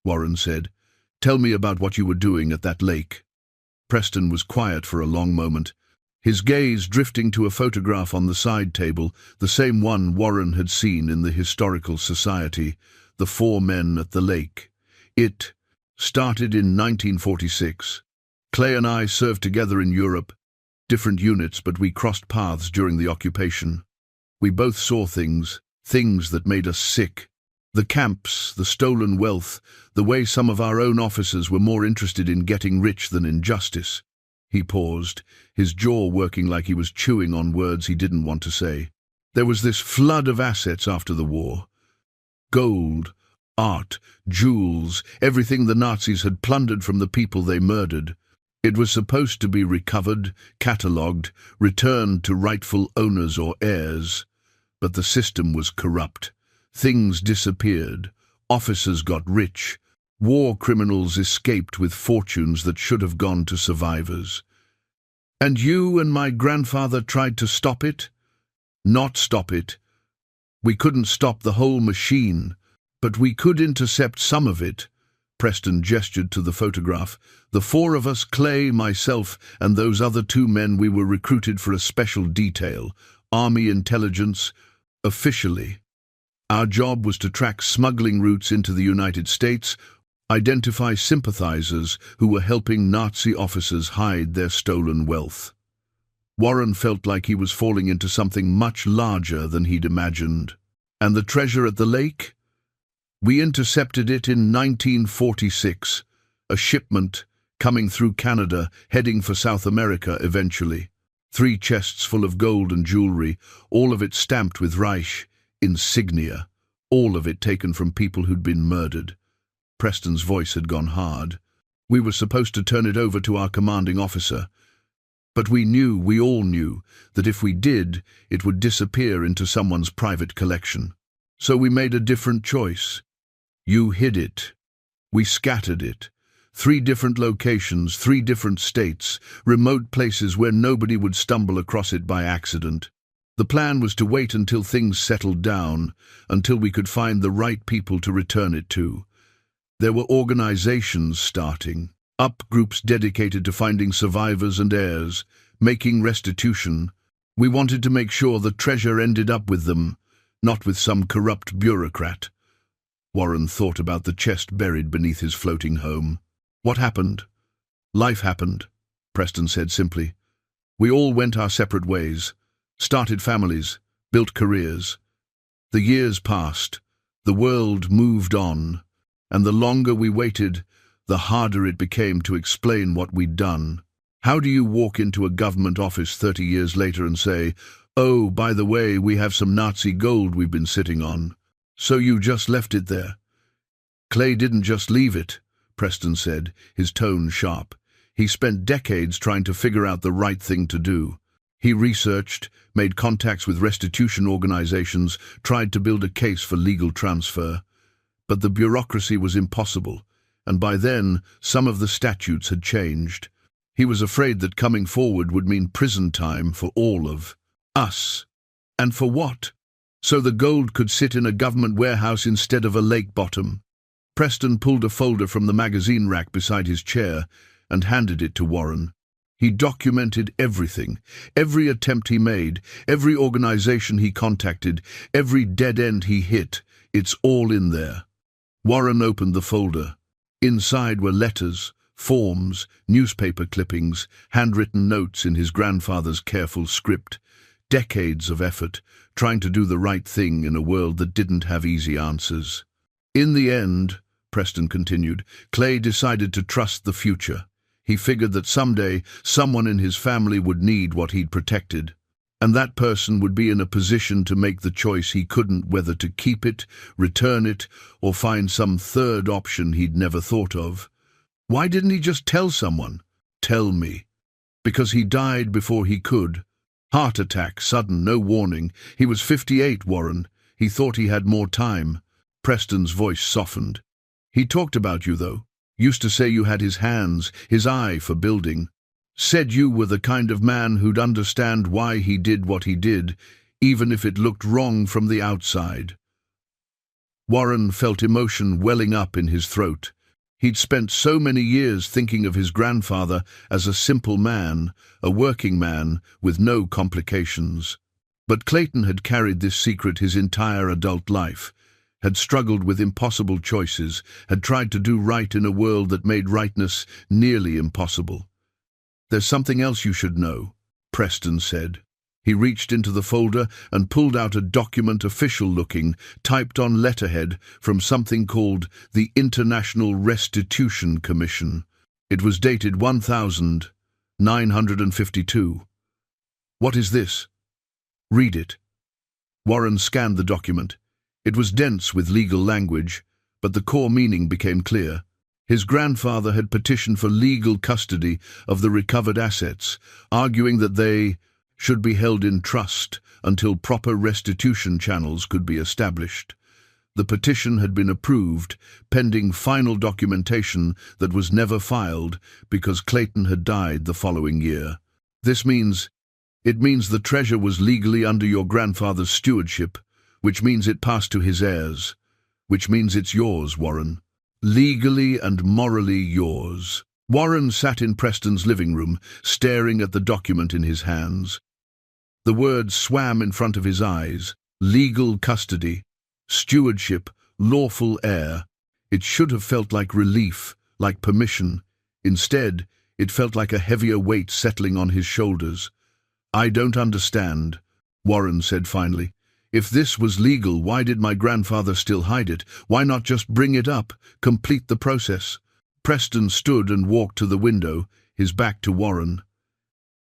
Warren said. "Tell me about what you were doing at that lake." Preston was quiet for a long moment, his gaze drifting to a photograph on the side table, the same one Warren had seen in the Historical Society, the 4 men at the lake. "It started in 1946. Clay and I served together in Europe, different units, but we crossed paths during the occupation. We both saw things that made us sick. The camps, the stolen wealth, the way some of our own officers were more interested in getting rich than in justice." He paused, his jaw working like he was chewing on words he didn't want to say. "There was this flood of assets after the war. Gold, art, jewels, everything the Nazis had plundered from the people they murdered. It was supposed to be recovered, catalogued, returned to rightful owners or heirs. But the system was corrupt. Things disappeared. Officers got rich. War criminals escaped with fortunes that should have gone to survivors. And you and my grandfather tried to stop it? Not stop it. We couldn't stop the whole machine, but we could intercept some of it." Preston gestured to the photograph. "The 4 of us, Clay, myself, and those other 2 men, we were recruited for a special detail, Army intelligence, officially. Our job was to track smuggling routes into the United States, identify sympathizers who were helping Nazi officers hide their stolen wealth." Warren felt like he was falling into something much larger than he'd imagined. "And the treasure at the lake?" "We intercepted it in 1946, a shipment coming through Canada, heading for South America eventually. 3 chests full of gold and jewelry, all of it stamped with Reich insignia, all of it taken from people who'd been murdered." Preston's voice had gone hard. "We were supposed to turn it over to our commanding officer. But we all knew, that if we did, it would disappear into someone's private collection. So we made a different choice. You hid it. We scattered it. 3 different locations, 3 different states, remote places where nobody would stumble across it by accident. The plan was to wait until things settled down, until we could find the right people to return it to. There were organizations starting, up groups dedicated to finding survivors and heirs, making restitution. We wanted to make sure the treasure ended up with them, not with some corrupt bureaucrat." Warren thought about the chest buried beneath his floating home. "What happened?" "Life happened," Preston said simply. "We all went our separate ways, started families, built careers. The years passed, the world moved on, and the longer we waited, the harder it became to explain what we'd done. How do you walk into a government office 30 years later and say, 'Oh, by the way, we have some Nazi gold we've been sitting on'? So you just left it there?" "Clay didn't just leave it," Preston said, his tone sharp. "He spent decades trying to figure out the right thing to do. He researched, made contacts with restitution organizations, tried to build a case for legal transfer. But the bureaucracy was impossible, and by then some of the statutes had changed. He was afraid that coming forward would mean prison time for all of us. And for what? So the gold could sit in a government warehouse instead of a lake bottom." Preston pulled a folder from the magazine rack beside his chair and handed it to Warren. He documented everything, every attempt he made, every organization he contacted, every dead end he hit. It's all in there. Warren opened the folder. Inside were letters, forms, newspaper clippings, handwritten notes in his grandfather's careful script. Decades of effort, trying to do the right thing in a world that didn't have easy answers. "In the end," Preston continued, "Clay decided to trust the future. He figured that someday someone in his family would need what he'd protected, and that person would be in a position to make the choice he couldn't, whether to keep it, return it, or find some third option he'd never thought of. Why didn't he just tell someone? Tell me. Because he died before he could. Heart attack, sudden, no warning. He was 58, Warren. He thought he had more time." Preston's voice softened. "He talked about you, though. Used to say you had his hands, his eye for building. Said you were the kind of man who'd understand why he did what he did, even if it looked wrong from the outside." Warren felt emotion welling up in his throat. He'd spent so many years thinking of his grandfather as a simple man, a working man with no complications. But Clayton had carried this secret his entire adult life, had struggled with impossible choices, had tried to do right in a world that made rightness nearly impossible. "There's something else you should know," Preston said. He reached into the folder and pulled out a document, official-looking, typed on letterhead from something called the International Restitution Commission. It was dated 1952. "What is this?" "Read it." Warren scanned the document. It was dense with legal language, but the core meaning became clear. His grandfather had petitioned for legal custody of the recovered assets, arguing that they should be held in trust until proper restitution channels could be established. The petition had been approved, pending final documentation that was never filed because Clayton had died the following year. It means the treasure was legally under your grandfather's stewardship, which means it passed to his heirs, which means it's yours, Warren. Legally and morally yours. Warren sat in Preston's living room, staring at the document in his hands. The words swam in front of his eyes: legal custody, stewardship, lawful heir. It should have felt like relief, like permission. Instead, it felt like a heavier weight settling on his shoulders. "I don't understand," Warren said finally. "If this was legal, why did my grandfather still hide it? Why not just bring it up, complete the process?" Preston stood and walked to the window, his back to Warren.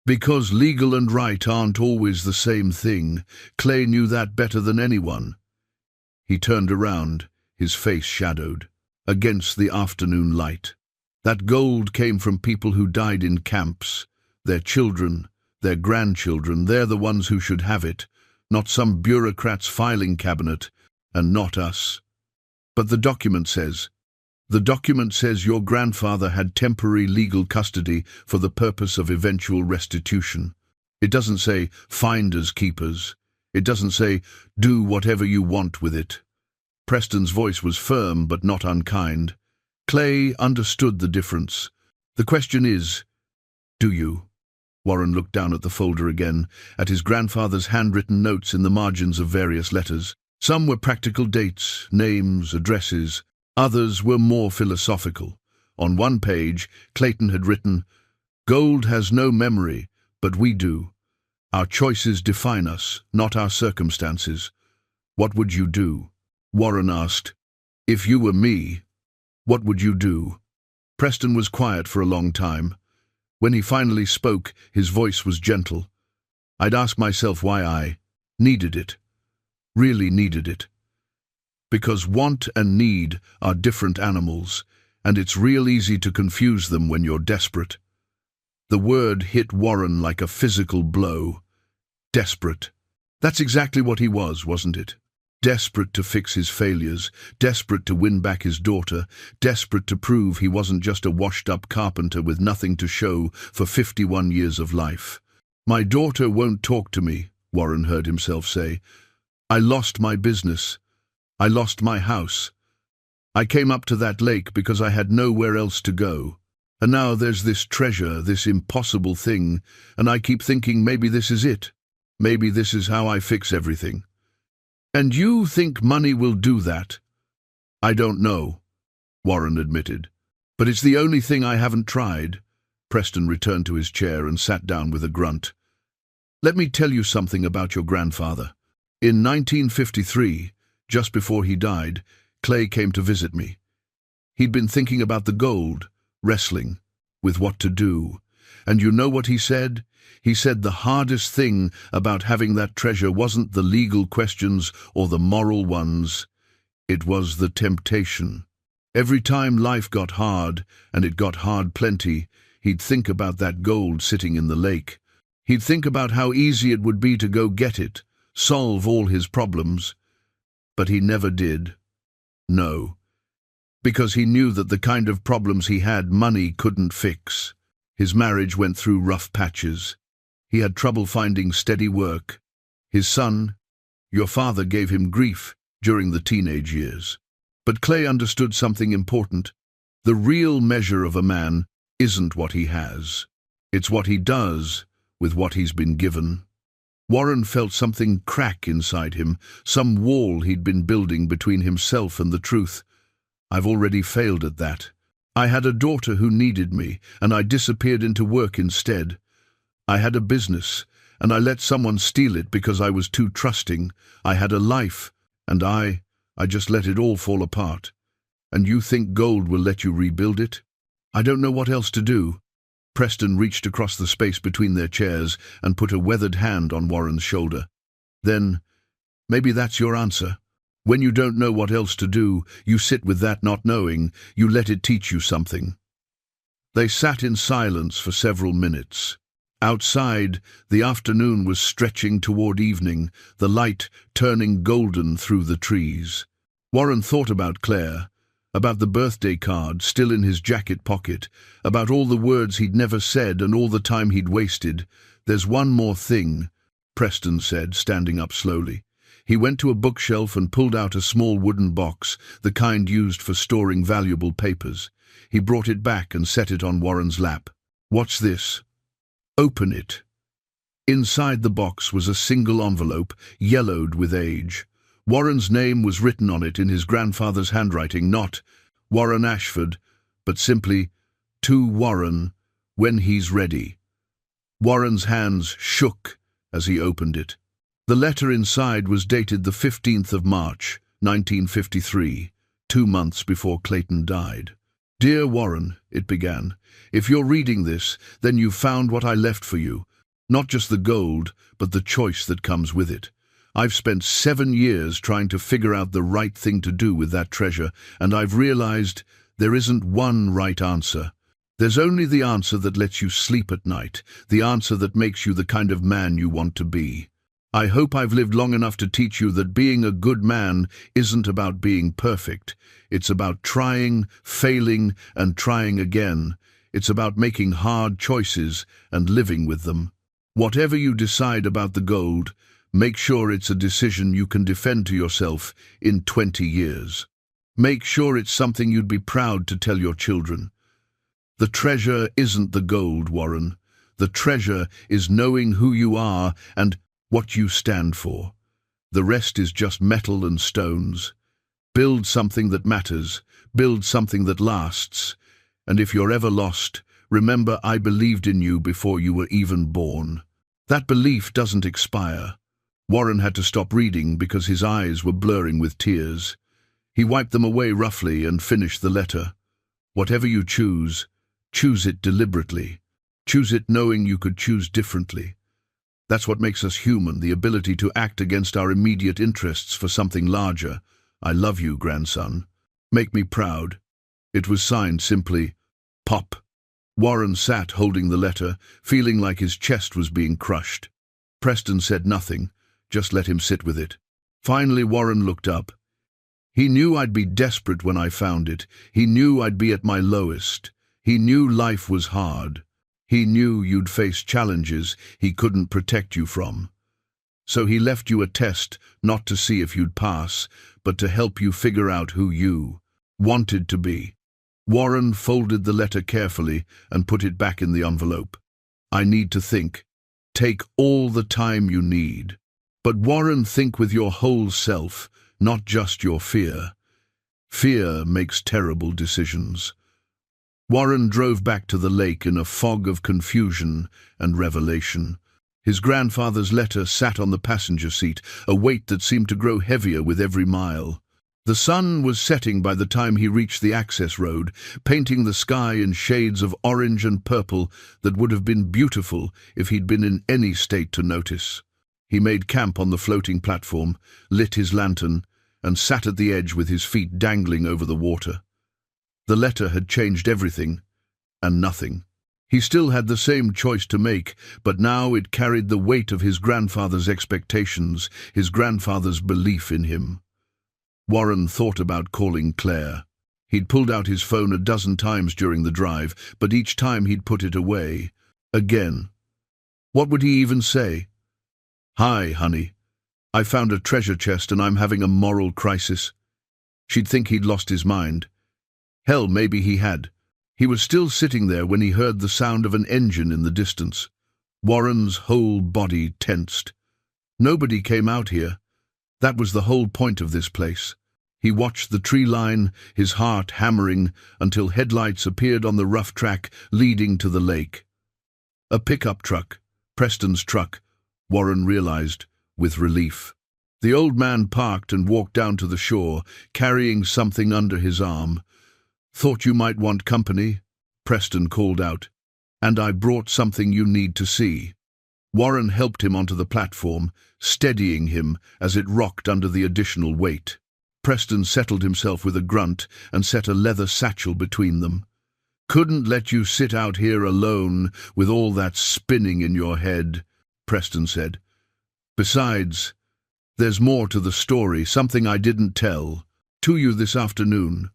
"Because legal and right aren't always the same thing. Clay knew that better than anyone." He turned around, his face shadowed. against the afternoon light. That gold came from people who died in camps, their children, their grandchildren. They're the ones who should have it, not some bureaucrat's filing cabinet, and not us. But the document says your grandfather had temporary legal custody for the purpose of eventual restitution. It doesn't say finders keepers. It doesn't say do whatever you want with it. Preston's voice was firm but not unkind. Clay understood the difference. The question is, do you? Warren looked down at the folder again, at his grandfather's handwritten notes in the margins of various letters. Some were practical dates, names, addresses. Others were more philosophical. On one page, Clayton had written, "Gold has no memory, but we do. Our choices define us, not our circumstances. What would you do?" Warren asked. "If you were me, what would you do?" Preston was quiet for a long time. When he finally spoke, his voice was gentle. "I'd ask myself why I needed it, really needed it. Because want and need are different animals, and it's real easy to confuse them when you're desperate." The word hit Warren like a physical blow. Desperate. That's exactly what he was, wasn't it? Desperate to fix his failures, desperate to win back his daughter, desperate to prove he wasn't just a washed-up carpenter with nothing to show for 51 years of life. "My daughter won't talk to me," Warren heard himself say. "I lost my business. I lost my house. I came up to that lake because I had nowhere else to go. And now there's this treasure, this impossible thing, and I keep thinking maybe this is it. Maybe this is how I fix everything." "And you think money will do that?" "I don't know," Warren admitted. "But it's the only thing I haven't tried." Preston returned to his chair and sat down with a grunt. "Let me tell you something about your grandfather. In 1953, just before he died, Clay came to visit me. He'd been thinking about the gold, wrestling with what to do. And you know what he said? He said the hardest thing about having that treasure wasn't the legal questions or the moral ones. It was the temptation. Every time life got hard, and it got hard plenty, he'd think about that gold sitting in the lake. He'd think about how easy it would be to go get it, solve all his problems. But he never did. No. Because he knew that the kind of problems he had, money couldn't fix. His marriage went through rough patches. He had trouble finding steady work. His son, your father, gave him grief during the teenage years. But Clay understood something important. The real measure of a man isn't what he has. It's what he does with what he's been given. Warren felt something crack inside him, some wall he'd been building between himself and the truth. "I've already failed at that. I had a daughter who needed me, and I disappeared into work instead. I had a business, and I let someone steal it because I was too trusting. I had a life, and I just let it all fall apart. And you think gold will let you rebuild it? I don't know what else to do." Preston reached across the space between their chairs and put a weathered hand on Warren's shoulder. "Then, maybe that's your answer. When you don't know what else to do, you sit with that not knowing, you let it teach you something." They sat in silence for several minutes. Outside, the afternoon was stretching toward evening, the light turning golden through the trees. Warren thought about Claire, about the birthday card still in his jacket pocket, about all the words he'd never said and all the time he'd wasted. "There's one more thing," Preston said, standing up slowly. He went to a bookshelf and pulled out a small wooden box, the kind used for storing valuable papers. He brought it back and set it on Warren's lap. "What's this?" "Open it." Inside the box was a single envelope, yellowed with age. Warren's name was written on it in his grandfather's handwriting, not Warren Ashford, but simply, "To Warren, when he's ready." Warren's hands shook as he opened it. The letter inside was dated the 15th of March, 1953, 2 months before Clayton died. "Dear Warren," it began, "if you're reading this, then you've found what I left for you. Not just the gold, but the choice that comes with it. I've spent 7 years trying to figure out the right thing to do with that treasure, and I've realized there isn't one right answer. There's only the answer that lets you sleep at night, the answer that makes you the kind of man you want to be. I hope I've lived long enough to teach you that being a good man isn't about being perfect. It's about trying, failing, and trying again. It's about making hard choices and living with them. Whatever you decide about the gold, make sure it's a decision you can defend to yourself in 20 years. Make sure it's something you'd be proud to tell your children. The treasure isn't the gold, Warren. The treasure is knowing who you are and what you stand for. The rest is just metal and stones. Build something that matters. Build something that lasts. And if you're ever lost, remember I believed in you before you were even born. That belief doesn't expire. Warren had to stop reading because his eyes were blurring with tears. He wiped them away roughly and finished the letter. Whatever you choose it deliberately. Choose it knowing you could choose differently. That's what makes us human, the ability to act against our immediate interests for something larger. I love you, grandson. Make me proud. It was signed simply, Pop. Warren sat holding the letter, feeling like his chest was being crushed. Preston said nothing, just let him sit with it. Finally, Warren looked up. He knew I'd be desperate when I found it. He knew I'd be at my lowest. He knew life was hard. He knew you'd face challenges he couldn't protect you from. So he left you a test, not to see if you'd pass, but to help you figure out who you wanted to be. Warren folded the letter carefully and put it back in the envelope. I need to think. Take all the time you need. But Warren, think with your whole self, not just your fear. Fear makes terrible decisions. Warren drove back to the lake in a fog of confusion and revelation. His grandfather's letter sat on the passenger seat, a weight that seemed to grow heavier with every mile. The sun was setting by the time he reached the access road, painting the sky in shades of orange and purple that would have been beautiful if he'd been in any state to notice. He made camp on the floating platform, lit his lantern, and sat at the edge with his feet dangling over the water. The letter had changed everything, and nothing. He still had the same choice to make, but now it carried the weight of his grandfather's expectations, his grandfather's belief in him. Warren thought about calling Claire. He'd pulled out his phone a dozen times during the drive, but each time he'd put it away. Again. What would he even say? Hi, honey. I found a treasure chest and I'm having a moral crisis. She'd think he'd lost his mind. Hell, maybe he had. He was still sitting there when he heard the sound of an engine in the distance. Warren's whole body tensed. Nobody came out here. That was the whole point of this place. He watched the tree line, his heart hammering, until headlights appeared on the rough track leading to the lake. A pickup truck, Preston's truck, Warren realized, with relief. The old man parked and walked down to the shore, carrying something under his arm. Thought you might want company, Preston called out. And I brought something you need to see. Warren helped him onto the platform, steadying him as it rocked under the additional weight. Preston settled himself with a grunt and set a leather satchel between them. Couldn't let you sit out here alone with all that spinning in your head, Preston said. Besides, there's more to the story, something I didn't tell to you this afternoon.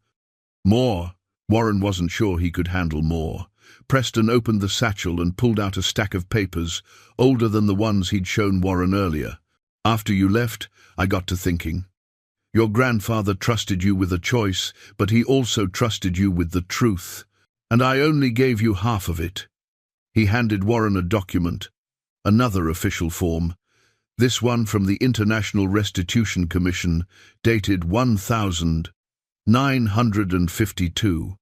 More? Warren wasn't sure he could handle more. Preston opened the satchel and pulled out a stack of papers, older than the ones he'd shown Warren earlier. After you left, I got to thinking. Your grandfather trusted you with a choice, but he also trusted you with the truth. And I only gave you half of it. He handed Warren a document, another official form. This one from the International Restitution Commission, dated 1952.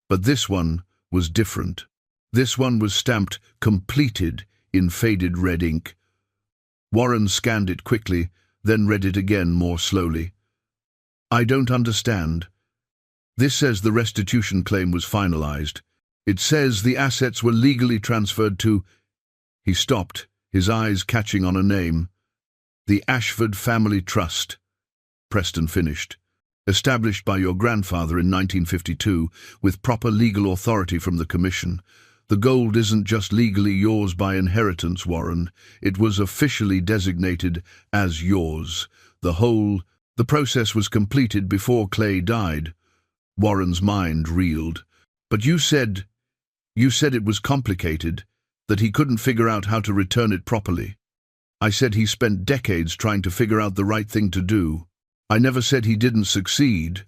But this one was different. This one was stamped completed in faded red ink. Warren scanned it quickly, then read it again more slowly. I don't understand. This says the restitution claim was finalized. It says the assets were legally transferred to... He stopped, his eyes catching on a name. The Ashford Family Trust, Preston finished. Established by your grandfather in 1952, with proper legal authority from the Commission. The gold isn't just legally yours by inheritance, Warren. It was officially designated as yours. The process was completed before Clay died. Warren's mind reeled. But you said it was complicated, that he couldn't figure out how to return it properly. I said he spent decades trying to figure out the right thing to do. I never said he didn't succeed.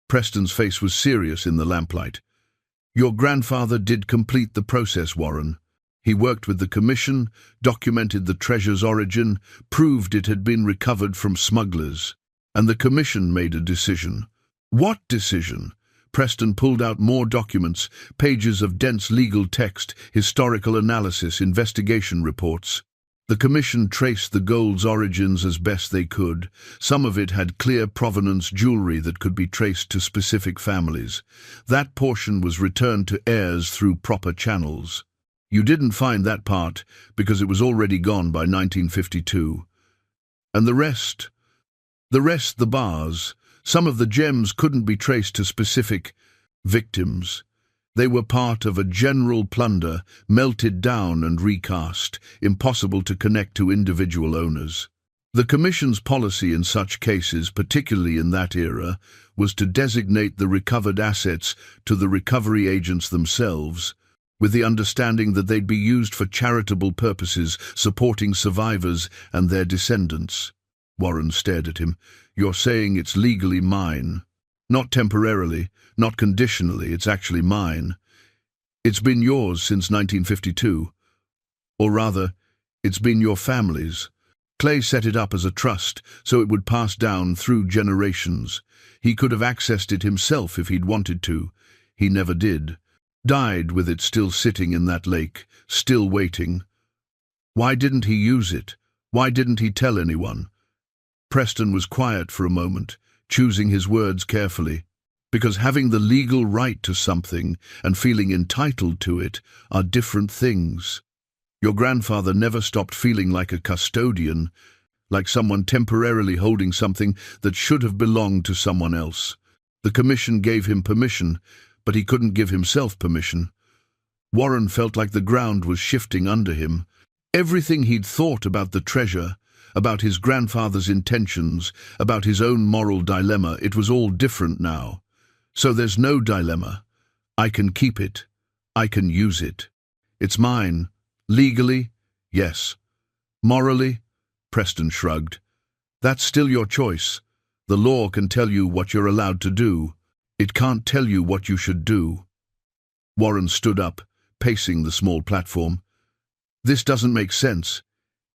Preston's face was serious in the lamplight. Your grandfather did complete the process, Warren. He worked with the Commission, documented the treasure's origin, proved it had been recovered from smugglers. And the Commission made a decision. What decision? Preston pulled out more documents, pages of dense legal text, historical analysis, investigation reports. The Commission traced the gold's origins as best they could. Some of it had clear provenance jewelry that could be traced to specific families. That portion was returned to heirs through proper channels. You didn't find that part because it was already gone by 1952. And the rest, the bars, some of the gems couldn't be traced to specific victims. They were part of a general plunder, melted down and recast, impossible to connect to individual owners. The Commission's policy in such cases, particularly in that era, was to designate the recovered assets to the recovery agents themselves, with the understanding that they'd be used for charitable purposes, supporting survivors and their descendants. Warren stared at him. You're saying it's legally mine. Not temporarily, not conditionally, it's actually mine. It's been yours since 1952. Or rather, it's been your family's. Clay set it up as a trust, so it would pass down through generations. He could have accessed it himself if he'd wanted to. He never did. Died with it still sitting in that lake, still waiting. Why didn't he use it? Why didn't he tell anyone? Preston was quiet for a moment, choosing his words carefully. Because having the legal right to something and feeling entitled to it are different things. Your grandfather never stopped feeling like a custodian, like someone temporarily holding something that should have belonged to someone else. The Commission gave him permission, but he couldn't give himself permission. Warren felt like the ground was shifting under him. Everything he'd thought about the treasure, about his grandfather's intentions, about his own moral dilemma, it was all different now. So there's no dilemma. I can keep it. I can use it. It's mine. Legally, yes. Morally, Preston shrugged. That's still your choice. The law can tell you what you're allowed to do. It can't tell you what you should do. Warren stood up, pacing the small platform. This doesn't make sense.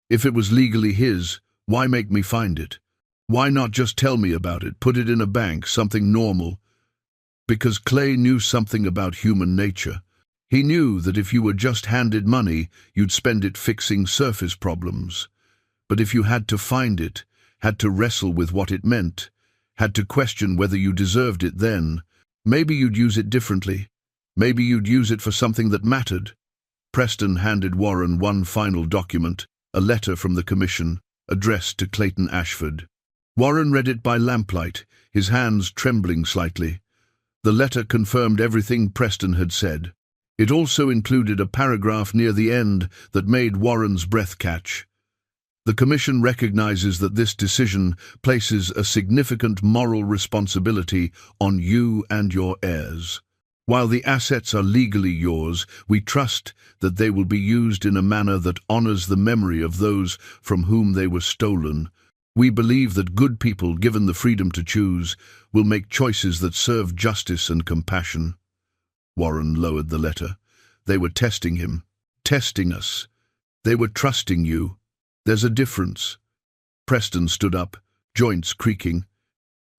If it was legally his, why make me find it? Why not just tell me about it, put it in a bank, something normal? Because Clay knew something about human nature. He knew that if you were just handed money, you'd spend it fixing surface problems. But if you had to find it, had to wrestle with what it meant, had to question whether you deserved it then, maybe you'd use it differently. Maybe you'd use it for something that mattered. Preston handed Warren one final document, a letter from the Commission, addressed to Clayton Ashford. Warren read it by lamplight, his hands trembling slightly. The letter confirmed everything Preston had said. It also included a paragraph near the end that made Warren's breath catch. The Commission recognizes that this decision places a significant moral responsibility on you and your heirs. While the assets are legally yours, we trust that they will be used in a manner that honors the memory of those from whom they were stolen. We believe that good people, given the freedom to choose, will make choices that serve justice and compassion. Warren lowered the letter. They were testing him, testing us. They were trusting you. There's a difference. Preston stood up, joints creaking.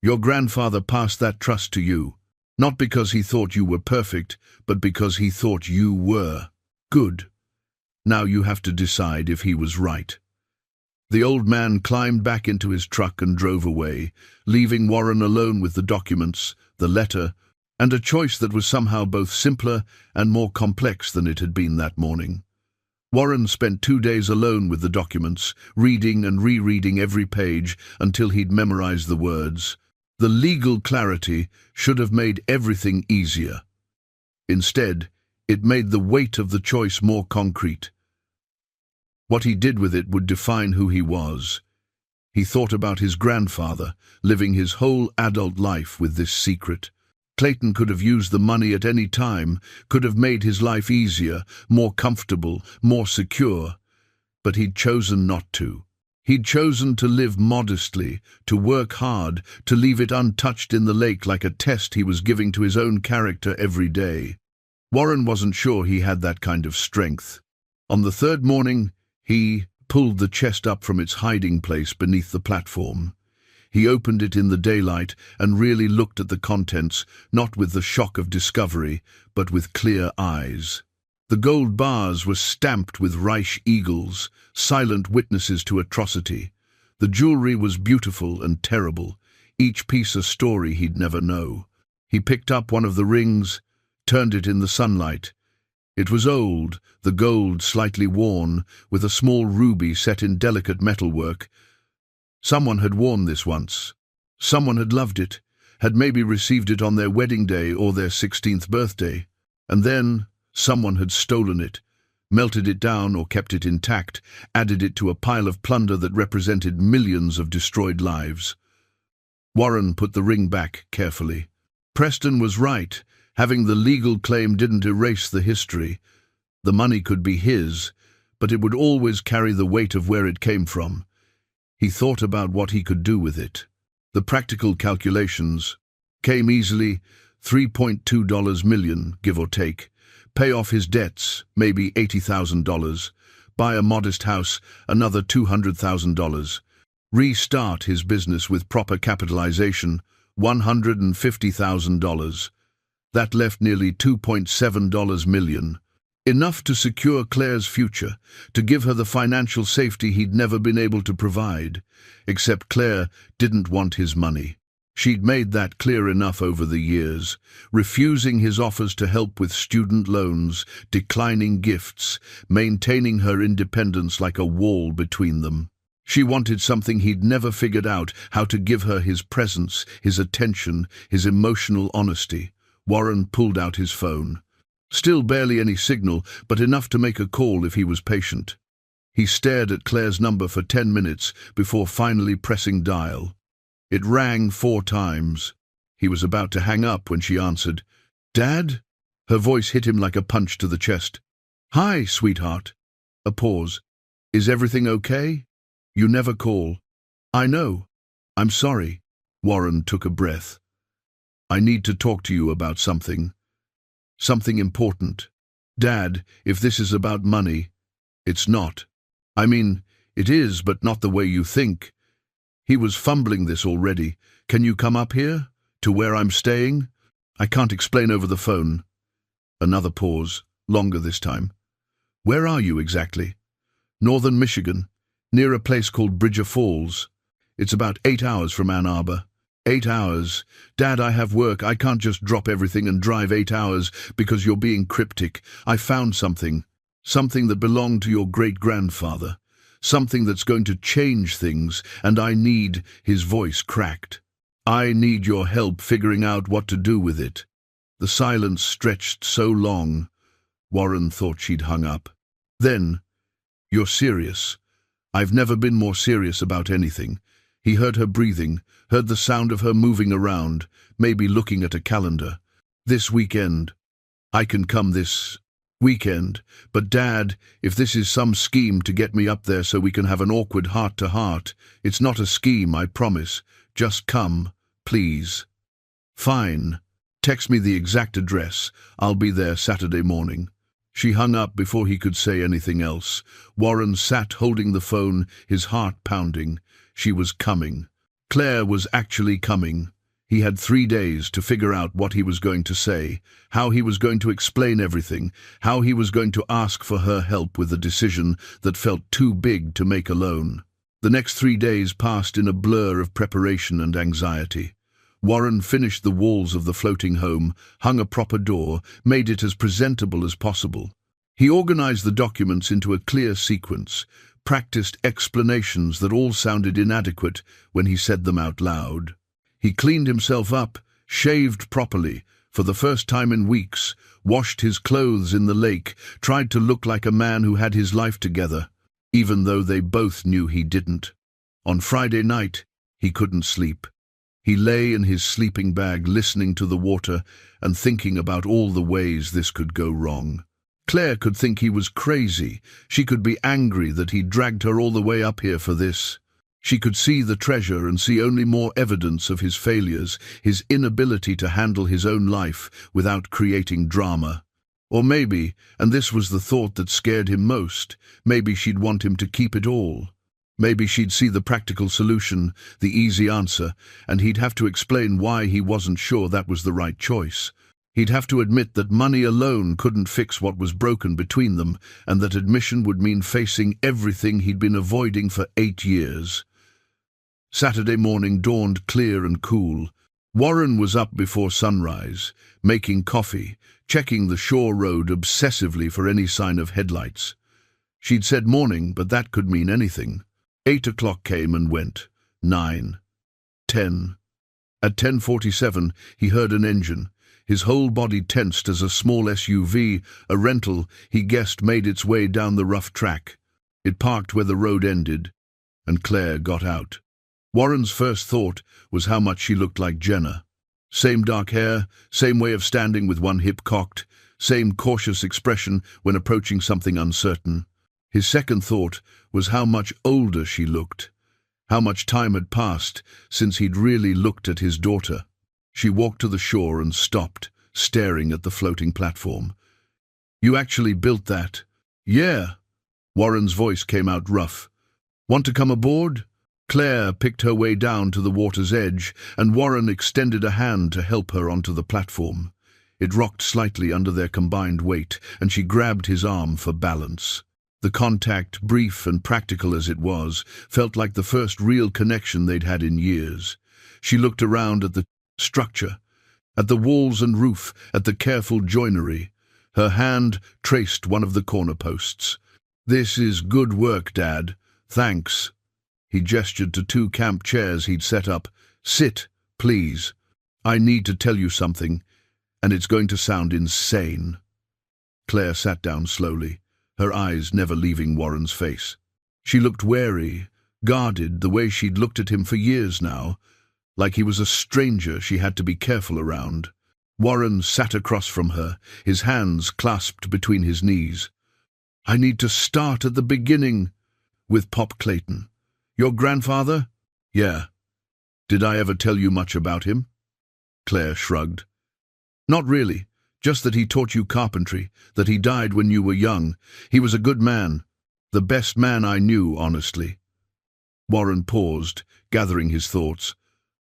Your grandfather passed that trust to you. Not because he thought you were perfect, but because he thought you were good. Now you have to decide if he was right. The old man climbed back into his truck and drove away, leaving Warren alone with the documents, the letter, and a choice that was somehow both simpler and more complex than it had been that morning. Warren spent 2 days alone with the documents, reading and rereading every page until he'd memorized the words. The legal clarity should have made everything easier. Instead, it made the weight of the choice more concrete. What he did with it would define who he was. He thought about his grandfather, living his whole adult life with this secret. Clayton could have used the money at any time, could have made his life easier, more comfortable, more secure. But he'd chosen not to. He'd chosen to live modestly, to work hard, to leave it untouched in the lake like a test he was giving to his own character every day. Warren wasn't sure he had that kind of strength. On the third morning, he pulled the chest up from its hiding place beneath the platform. He opened it in the daylight and really looked at the contents, not with the shock of discovery, but with clear eyes. The gold bars were stamped with Reich eagles, silent witnesses to atrocity. The jewelry was beautiful and terrible, each piece a story he'd never know. He picked up one of the rings, turned it in the sunlight. It was old, the gold slightly worn, with a small ruby set in delicate metalwork. Someone had worn this once. Someone had loved it, had maybe received it on their wedding day or their 16th birthday. And then someone had stolen it, melted it down or kept it intact, added it to a pile of plunder that represented millions of destroyed lives. Warren put the ring back carefully. Preston was right. Having the legal claim didn't erase the history. The money could be his, but it would always carry the weight of where it came from. He thought about what he could do with it. The practical calculations came easily: $3.2 million, give or take. Pay off his debts, maybe $80,000. Buy a modest house, another $200,000. Restart his business with proper capitalization, $150,000. That left nearly $2.7 million. Enough to secure Claire's future, to give her the financial safety he'd never been able to provide. Except Claire didn't want his money. She'd made that clear enough over the years, refusing his offers to help with student loans, declining gifts, maintaining her independence like a wall between them. She wanted something he'd never figured out: how to give her his presence, his attention, his emotional honesty. Warren pulled out his phone. Still barely any signal, but enough to make a call if he was patient. He stared at Claire's number for 10 minutes before finally pressing dial. It rang 4 times. He was about to hang up when she answered. "Dad?" Her voice hit him like a punch to the chest. "Hi, sweetheart." A pause. "Is everything okay? You never call." "I know. I'm sorry." Warren took a breath. "I need to talk to you about something. Something important." "Dad, if this is about money..." "It's not. I mean, it is, but not the way you think." He was fumbling this already. "Can you come up here? To where I'm staying?" "I can't explain over the phone." Another pause, longer this time. "Where are you exactly?" "Northern Michigan, near a place called Bridger Falls. It's about 8 hours from Ann Arbor." 8 hours. Dad, I have work. I can't just drop everything and drive 8 hours because you're being cryptic. I found something. Something that belonged to your great-grandfather. Something that's going to change things, and I need..." His voice cracked. "I need your help figuring out what to do with it." The silence stretched so long, Warren thought she'd hung up. Then, "You're serious?" "I've never been more serious about anything." He heard her breathing, heard the sound of her moving around, maybe looking at a calendar. "This weekend. I can come this weekend. But Dad, if this is some scheme to get me up there so we can have an awkward heart-to-heart, it's not a scheme, I promise. Just come, please." "Fine. Text me the exact address. I'll be there Saturday morning." She hung up before he could say anything else. Warren sat holding the phone, his heart pounding. She was coming. Claire was actually coming. He had 3 days to figure out what he was going to say, how he was going to explain everything, how he was going to ask for her help with a decision that felt too big to make alone. The next 3 days passed in a blur of preparation and anxiety. Warren finished the walls of the floating home, hung a proper door, made it as presentable as possible. He organized the documents into a clear sequence, practiced explanations that all sounded inadequate when he said them out loud. He cleaned himself up, shaved properly, for the first time in weeks, washed his clothes in the lake, tried to look like a man who had his life together, even though they both knew he didn't. On Friday night, he couldn't sleep. He lay in his sleeping bag listening to the water and thinking about all the ways this could go wrong. Claire could think he was crazy. She could be angry that he dragged her all the way up here for this. She could see the treasure and see only more evidence of his failures, his inability to handle his own life without creating drama. Or maybe, and this was the thought that scared him most, maybe she'd want him to keep it all. Maybe she'd see the practical solution, the easy answer, and he'd have to explain why he wasn't sure that was the right choice. He'd have to admit that money alone couldn't fix what was broken between them, and that admission would mean facing everything he'd been avoiding for 8 years. Saturday morning dawned clear and cool. Warren was up before sunrise, making coffee, checking the shore road obsessively for any sign of headlights. She'd said morning, but that could mean anything. 8 o'clock came and went. 9. 10. At 10:47, he heard an engine. His whole body tensed as a small SUV, a rental, he guessed, made its way down the rough track. It parked where the road ended, and Claire got out. Warren's first thought was how much she looked like Jenna. Same dark hair, same way of standing with one hip cocked, same cautious expression when approaching something uncertain. His second thought was how much older she looked, how much time had passed since he'd really looked at his daughter. She walked to the shore and stopped, staring at the floating platform. "You actually built that?" "Yeah." Warren's voice came out rough. "Want to come aboard?" Claire picked her way down to the water's edge, and Warren extended a hand to help her onto the platform. It rocked slightly under their combined weight, and she grabbed his arm for balance. The contact, brief and practical as it was, felt like the first real connection they'd had in years. She looked around at the structure, at the walls and roof, at the careful joinery. Her hand traced one of the corner posts. "This is good work, Dad. Thanks." He gestured to 2 camp chairs he'd set up. "Sit, please. I need to tell you something, and it's going to sound insane." Claire sat down slowly, her eyes never leaving Warren's face. She looked wary, guarded, the way she'd looked at him for years now, like he was a stranger she had to be careful around. Warren sat across from her, his hands clasped between his knees. "I need to start at the beginning. With Pop Clayton. Your grandfather?" "Yeah." "Did I ever tell you much about him?" Claire shrugged. "Not really. Just that he taught you carpentry, that he died when you were young. He was a good man. The best man I knew, honestly." Warren paused, gathering his thoughts.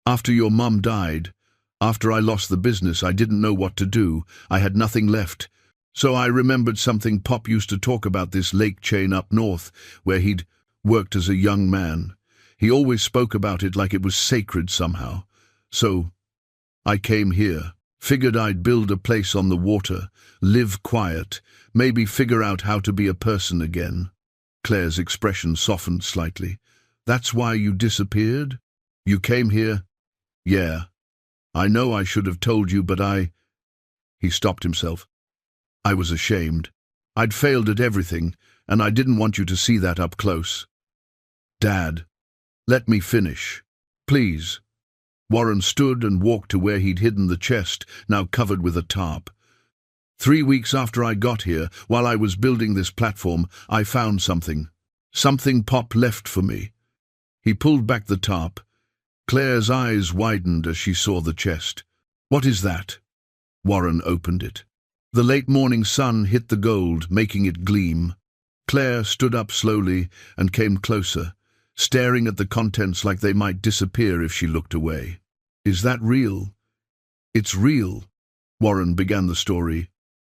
"After your mum died, after I lost the business, I didn't know what to do. I had nothing left. So I remembered something Pop used to talk about, this lake chain up north, where he'd worked as a young man. He always spoke about it like it was sacred somehow. So I came here, figured I'd build a place on the water, live quiet, maybe figure out how to be a person again." Claire's expression softened slightly. "That's why you disappeared? You came here?" "Yeah. I know I should have told you, but He stopped himself. "I was ashamed. I'd failed at everything, and I didn't want you to see that up close." "Dad, let me finish. Please." Warren stood and walked to where he'd hidden the chest, now covered with a tarp. 3 weeks after I got here, while I was building this platform, I found something. Something Pop left for me." He pulled back the tarp. Claire's eyes widened as she saw the chest. "What is that?" Warren opened it. The late morning sun hit the gold, making it gleam. Claire stood up slowly and came closer, staring at the contents like they might disappear if she looked away. "Is that real?" "It's real." Warren began the story.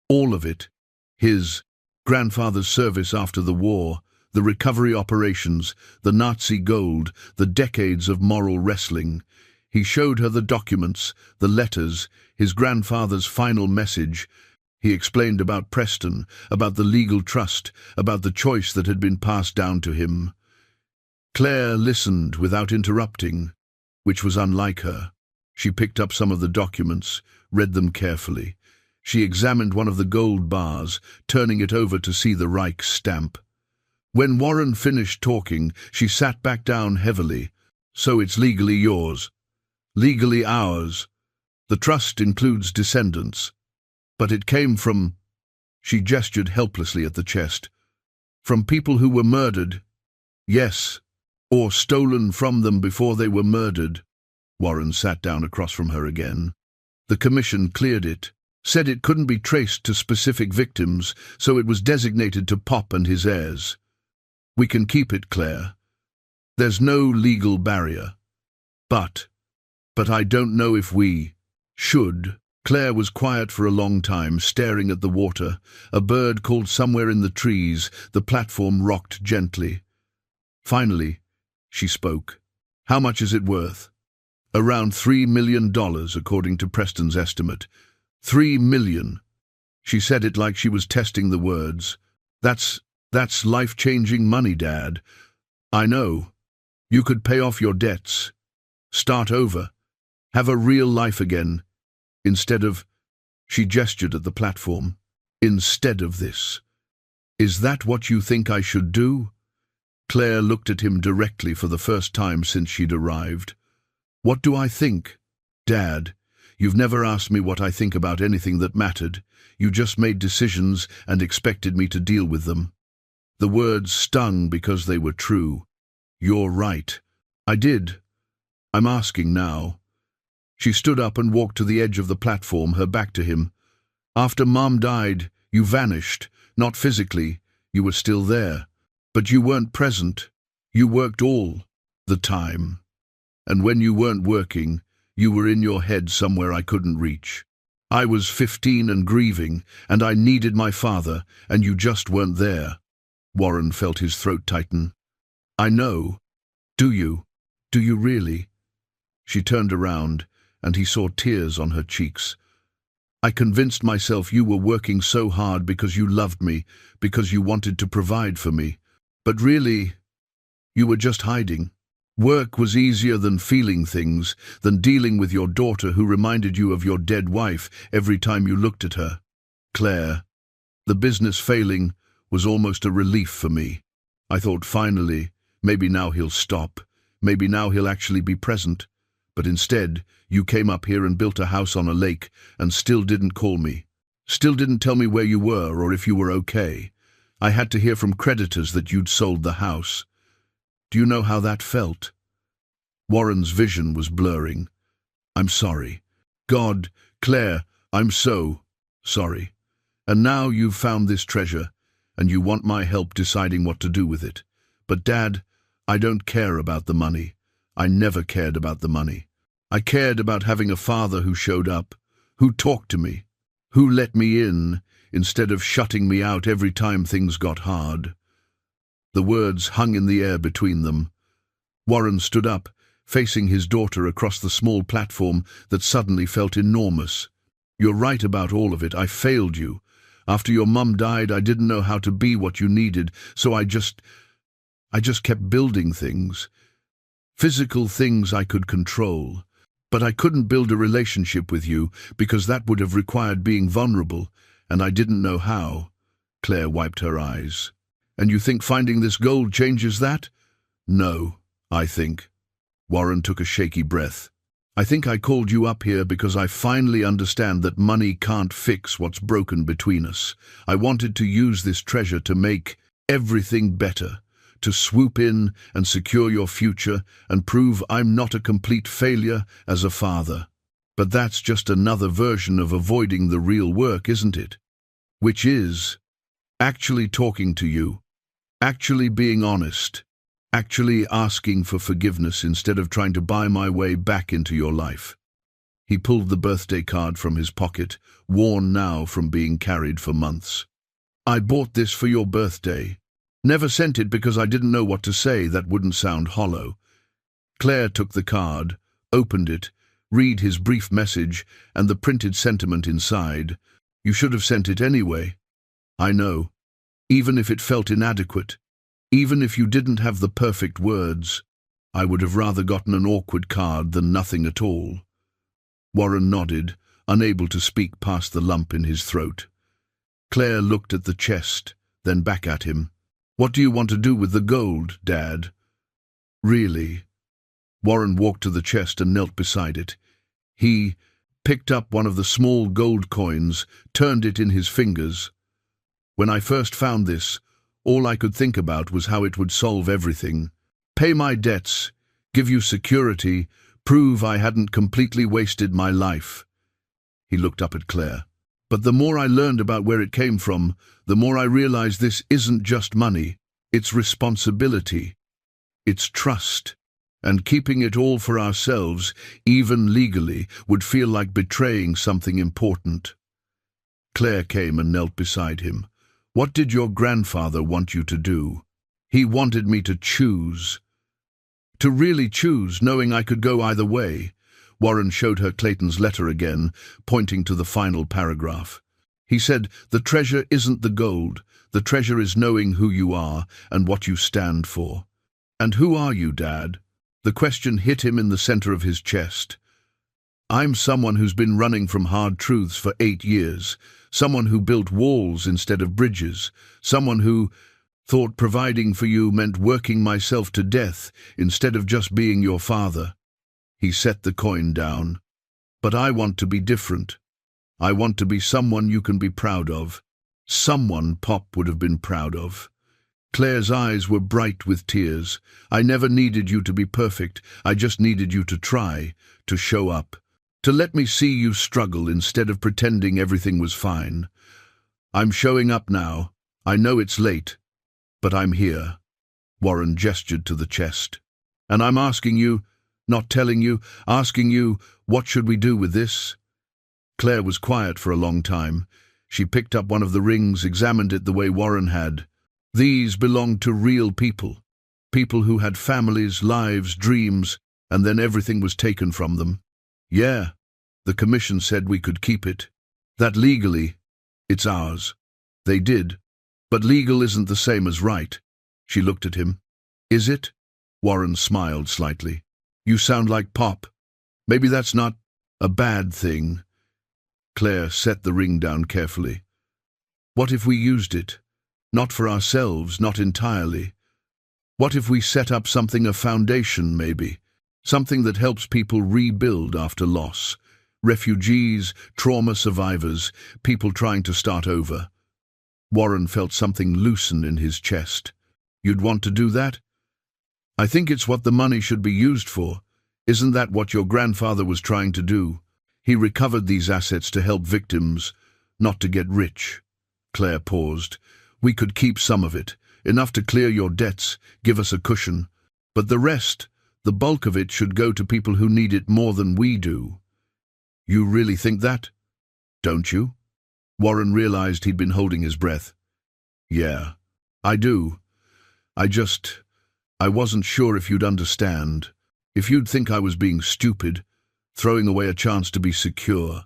All of it. His grandfather's service after the war, the recovery operations, the Nazi gold, the decades of moral wrestling. He showed her the documents, the letters, his grandfather's final message. He explained about Preston, about the legal trust, about the choice that had been passed down to him. Claire listened without interrupting, which was unlike her. She picked up some of the documents, read them carefully. She examined one of the gold bars, turning it over to see the Reich stamp. When Warren finished talking, she sat back down heavily. So it's legally yours. Legally ours. The trust includes descendants. But it came from... She gestured helplessly at the chest. From people who were murdered. Yes. Or stolen from them before they were murdered. Warren sat down across from her again. The commission cleared it, said it couldn't be traced to specific victims, so it was designated to Pop and his heirs. We can keep it, Claire. There's no legal barrier. But I don't know if we should. Claire was quiet for a long time, staring at the water. A bird called somewhere in the trees. The platform rocked gently. Finally, she spoke. How much is it worth? Around $3 million, according to Preston's estimate. $3 million. She said it like she was testing the words. That's life-changing money, Dad. I know. You could pay off your debts. Start over. Have a real life again. Instead of... She gestured at the platform. Instead of this. Is that what you think I should do? Claire looked at him directly for the first time since she'd arrived. What do I think? Dad, you've never asked me what I think about anything that mattered. You just made decisions and expected me to deal with them. The words stung because they were true. You're right. I did. I'm asking now. She stood up and walked to the edge of the platform, her back to him. After Mom died, you vanished. Not physically. You were still there. But you weren't present. You worked all the time. And when you weren't working, you were in your head somewhere I couldn't reach. I was 15 and grieving, and I needed my father, and you just weren't there. Warren felt his throat tighten. I know. Do you? Do you really? She turned around, and he saw tears on her cheeks. I convinced myself you were working so hard because you loved me, because you wanted to provide for me. But really, you were just hiding. Work was easier than feeling things, than dealing with your daughter who reminded you of your dead wife every time you looked at her. Claire, the business failing was almost a relief for me. I thought finally, maybe now he'll stop, maybe now he'll actually be present. But instead, you came up here and built a house on a lake and still didn't call me. Still didn't tell me where you were or if you were okay. I had to hear from creditors that you'd sold the house. Do you know how that felt? Warren's vision was blurring. I'm sorry. God, Claire, I'm so sorry. And now you've found this treasure, and you want my help deciding what to do with it. But Dad, I don't care about the money. I never cared about the money. I cared about having a father who showed up, who talked to me, who let me in, instead of shutting me out every time things got hard. The words hung in the air between them. Warren stood up, facing his daughter across the small platform that suddenly felt enormous. You're right about all of it. I failed you. After your mum died, I didn't know how to be what you needed, so I just kept building things. Physical things I could control. But I couldn't build a relationship with you because that would have required being vulnerable, and I didn't know how. Claire wiped her eyes. And you think finding this gold changes that? No, I think. Warren took a shaky breath. I think I called you up here because I finally understand that money can't fix what's broken between us. I wanted to use this treasure to make everything better, to swoop in and secure your future and prove I'm not a complete failure as a father. But that's just another version of avoiding the real work, isn't it? Which is actually talking to you, actually being honest, actually asking for forgiveness instead of trying to buy my way back into your life. He pulled the birthday card from his pocket, worn now from being carried for months. I bought this for your birthday. Never sent it because I didn't know what to say that wouldn't sound hollow. Claire took the card, opened it, read his brief message and the printed sentiment inside. You should have sent it anyway. I know. Even if it felt inadequate, even if you didn't have the perfect words, I would have rather gotten an awkward card than nothing at all. Warren nodded, unable to speak past the lump in his throat. Claire looked at the chest, then back at him. What do you want to do with the gold, Dad? Really? Warren walked to the chest and knelt beside it. He picked up one of the small gold coins, turned it in his fingers. When I first found this, all I could think about was how it would solve everything. Pay my debts, give you security, prove I hadn't completely wasted my life. He looked up at Claire. But the more I learned about where it came from, the more I realized this isn't just money. It's responsibility. It's trust. And keeping it all for ourselves, even legally, would feel like betraying something important. Claire came and knelt beside him. What did your grandfather want you to do? He wanted me to choose. To really choose, knowing I could go either way. Warren showed her Clayton's letter again, pointing to the final paragraph. He said, the treasure isn't the gold. The treasure is knowing who you are and what you stand for. And who are you, Dad? The question hit him in the center of his chest. I'm someone who's been running from hard truths for 8 years. Someone who built walls instead of bridges. Someone who thought providing for you meant working myself to death instead of just being your father. He set the coin down. But I want to be different. I want to be someone you can be proud of. Someone Pop would have been proud of. Claire's eyes were bright with tears. I never needed you to be perfect. I just needed you to try, to show up, to let me see you struggle instead of pretending everything was fine. I'm showing up now. I know it's late, but I'm here. Warren gestured to the chest. And I'm asking you, not telling you, asking you, what should we do with this? Claire was quiet for a long time. She picked up one of the rings, examined it the way Warren had. These belonged to real people. People who had families, lives, dreams, and then everything was taken from them. Yeah, the commission said we could keep it. That legally, it's ours. They did. But legal isn't the same as right. She looked at him. Is it? Warren smiled slightly. You sound like Pop. Maybe that's not a bad thing. Claire set the ring down carefully. What if we used it? Not for ourselves, not entirely. What if we set up something, a foundation maybe? Something that helps people rebuild after loss. Refugees, trauma survivors, people trying to start over. Warren felt something loosen in his chest. You'd want to do that? I think it's what the money should be used for. Isn't that what your grandfather was trying to do? He recovered these assets to help victims, not to get rich. Claire paused. We could keep some of it, enough to clear your debts, give us a cushion. But the rest, the bulk of it, should go to people who need it more than we do. You really think that? Don't you? Warren realized he'd been holding his breath. Yeah, I do. I wasn't sure if you'd understand, if you'd think I was being stupid, throwing away a chance to be secure.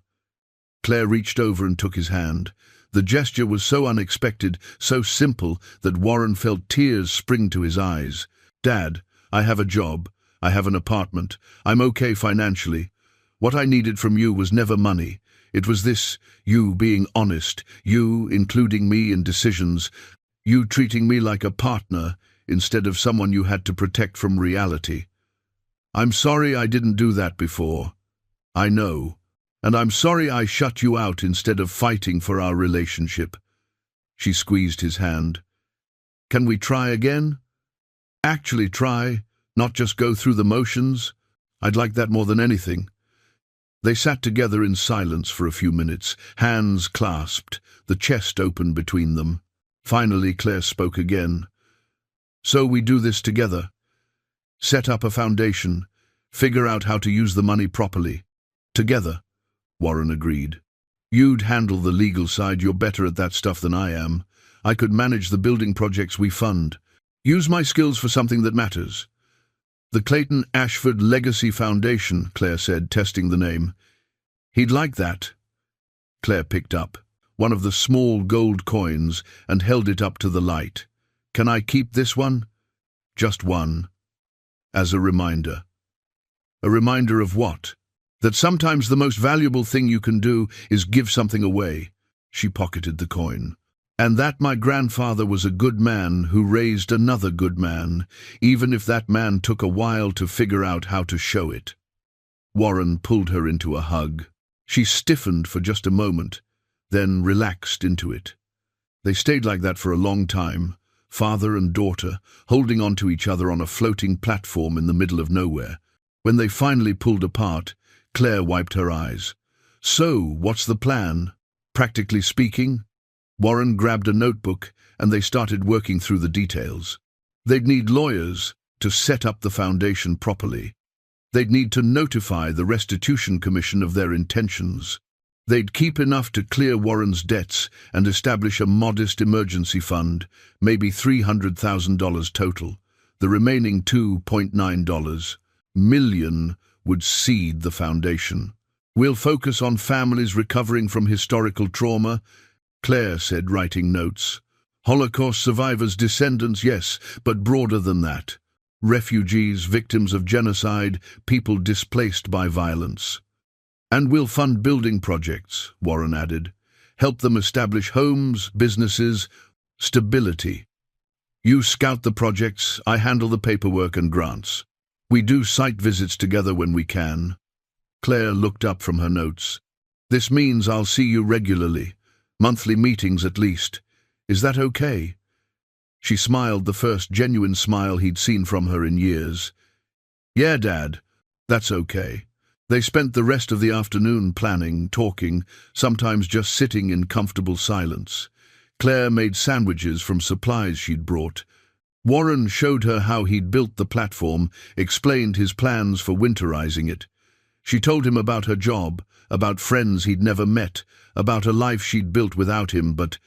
Claire reached over and took his hand. The gesture was so unexpected, so simple, that Warren felt tears spring to his eyes. Dad, I have a job. I have an apartment. I'm okay financially. What I needed from you was never money. It was this, you being honest, you including me in decisions, you treating me like a partner instead of someone you had to protect from reality. I'm sorry I didn't do that before. I know. And I'm sorry I shut you out instead of fighting for our relationship. She squeezed his hand. Can we try again? Actually try, not just go through the motions? I'd like that more than anything. They sat together in silence for a few minutes, hands clasped, the chest open between them. Finally, Claire spoke again. So we do this together. Set up a foundation, figure out how to use the money properly. Together, Warren agreed. You'd handle the legal side, you're better at that stuff than I am. I could manage the building projects we fund. Use my skills for something that matters. The Clayton Ashford Legacy Foundation, Claire said, testing the name. He'd like that. Claire picked up. one of the small gold coins, and held it up to the light. "Can I keep this one?" "Just one." As a reminder. A reminder of what? That sometimes the most valuable thing you can do is give something away. She pocketed the coin. "And that my grandfather was a good man who raised another good man, even if that man took a while to figure out how to show it." Warren pulled her into a hug. She stiffened for just a moment, then relaxed into it. They stayed like that for a long time, father and daughter, holding on to each other on a floating platform in the middle of nowhere. When they finally pulled apart, Claire wiped her eyes. "So, what's the plan? Practically speaking?" Warren grabbed a notebook and they started working through the details. They'd need lawyers to set up the foundation properly. They'd need to notify the Restitution Commission of their intentions. They'd keep enough to clear Warren's debts and establish a modest emergency fund, maybe $300,000 total. The remaining $2.9 million would seed the foundation. "We'll focus on families recovering from historical trauma," Claire said, writing notes. "Holocaust survivors' descendants, yes, but broader than that. Refugees, victims of genocide, people displaced by violence. And we'll fund building projects," Warren added. "Help them establish homes, businesses, stability. You scout the projects, I handle the paperwork and grants. We do site visits together when we can." Claire looked up from her notes. "This means I'll see you regularly, monthly meetings at least. Is that okay?" She smiled, the first genuine smile he'd seen from her in years. "Yeah, Dad, that's okay." They spent the rest of the afternoon planning, talking, sometimes just sitting in comfortable silence. Claire made sandwiches from supplies she'd brought. Warren showed her how he'd built the platform, explained his plans for winterizing it. She told him about her job, about friends he'd never met, about a life she'd built without him, but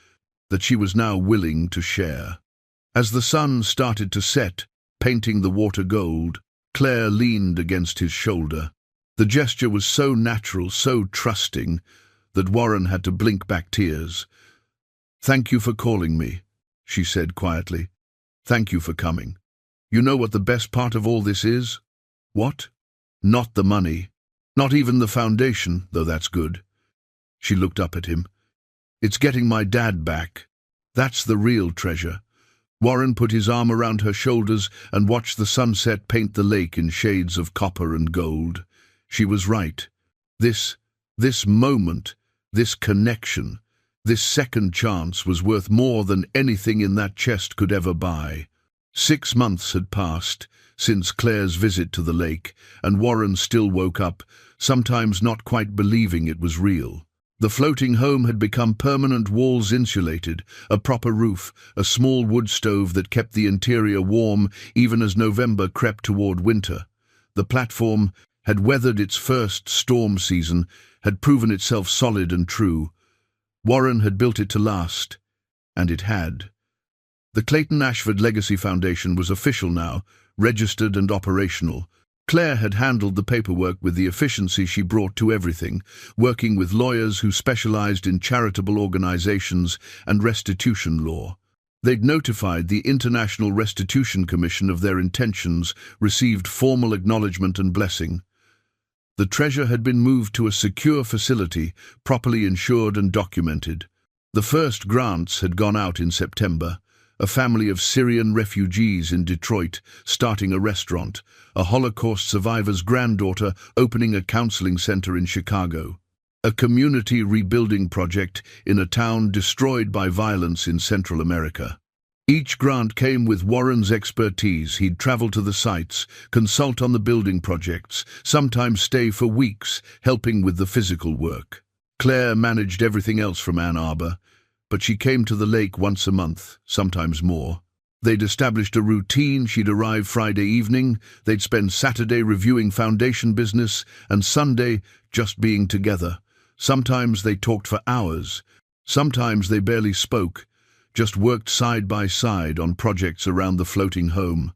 that she was now willing to share. As the sun started to set, painting the water gold, Claire leaned against his shoulder. The gesture was so natural, so trusting, that Warren had to blink back tears. "Thank you for calling me," she said quietly. "Thank you for coming. You know what the best part of all this is?" "What?" "Not the money. Not even the foundation, though that's good." She looked up at him. "It's getting my dad back. That's the real treasure." Warren put his arm around her shoulders and watched the sunset paint the lake in shades of copper and gold. She was right. This moment, this connection, this second chance was worth more than anything in that chest could ever buy. 6 months had passed since Claire's visit to the lake, and Warren still woke up, sometimes not quite believing it was real. The floating home had become permanent, walls insulated, a proper roof, a small wood stove that kept the interior warm even as November crept toward winter. The platform had weathered its first storm season, had proven itself solid and true. Warren had built it to last, and it had. The Clayton Ashford Legacy Foundation was official now, registered and operational. Claire had handled the paperwork with the efficiency she brought to everything, working with lawyers who specialized in charitable organizations and restitution law. They'd notified the International Restitution Commission of their intentions, received formal acknowledgement and blessing. The treasure had been moved to a secure facility, properly insured and documented. The first grants had gone out in September. A family of Syrian refugees in Detroit starting a restaurant, a Holocaust survivor's granddaughter opening a counseling center in Chicago, a community rebuilding project in a town destroyed by violence in Central America. Each grant came with Warren's expertise. He'd travel to the sites, consult on the building projects, sometimes stay for weeks, helping with the physical work. Claire managed everything else from Ann Arbor, but she came to the lake once a month, sometimes more. They'd established a routine. She'd arrive Friday evening, they'd spend Saturday reviewing foundation business, and Sunday just being together. Sometimes they talked for hours, sometimes they barely spoke, just worked side by side on projects around the floating home.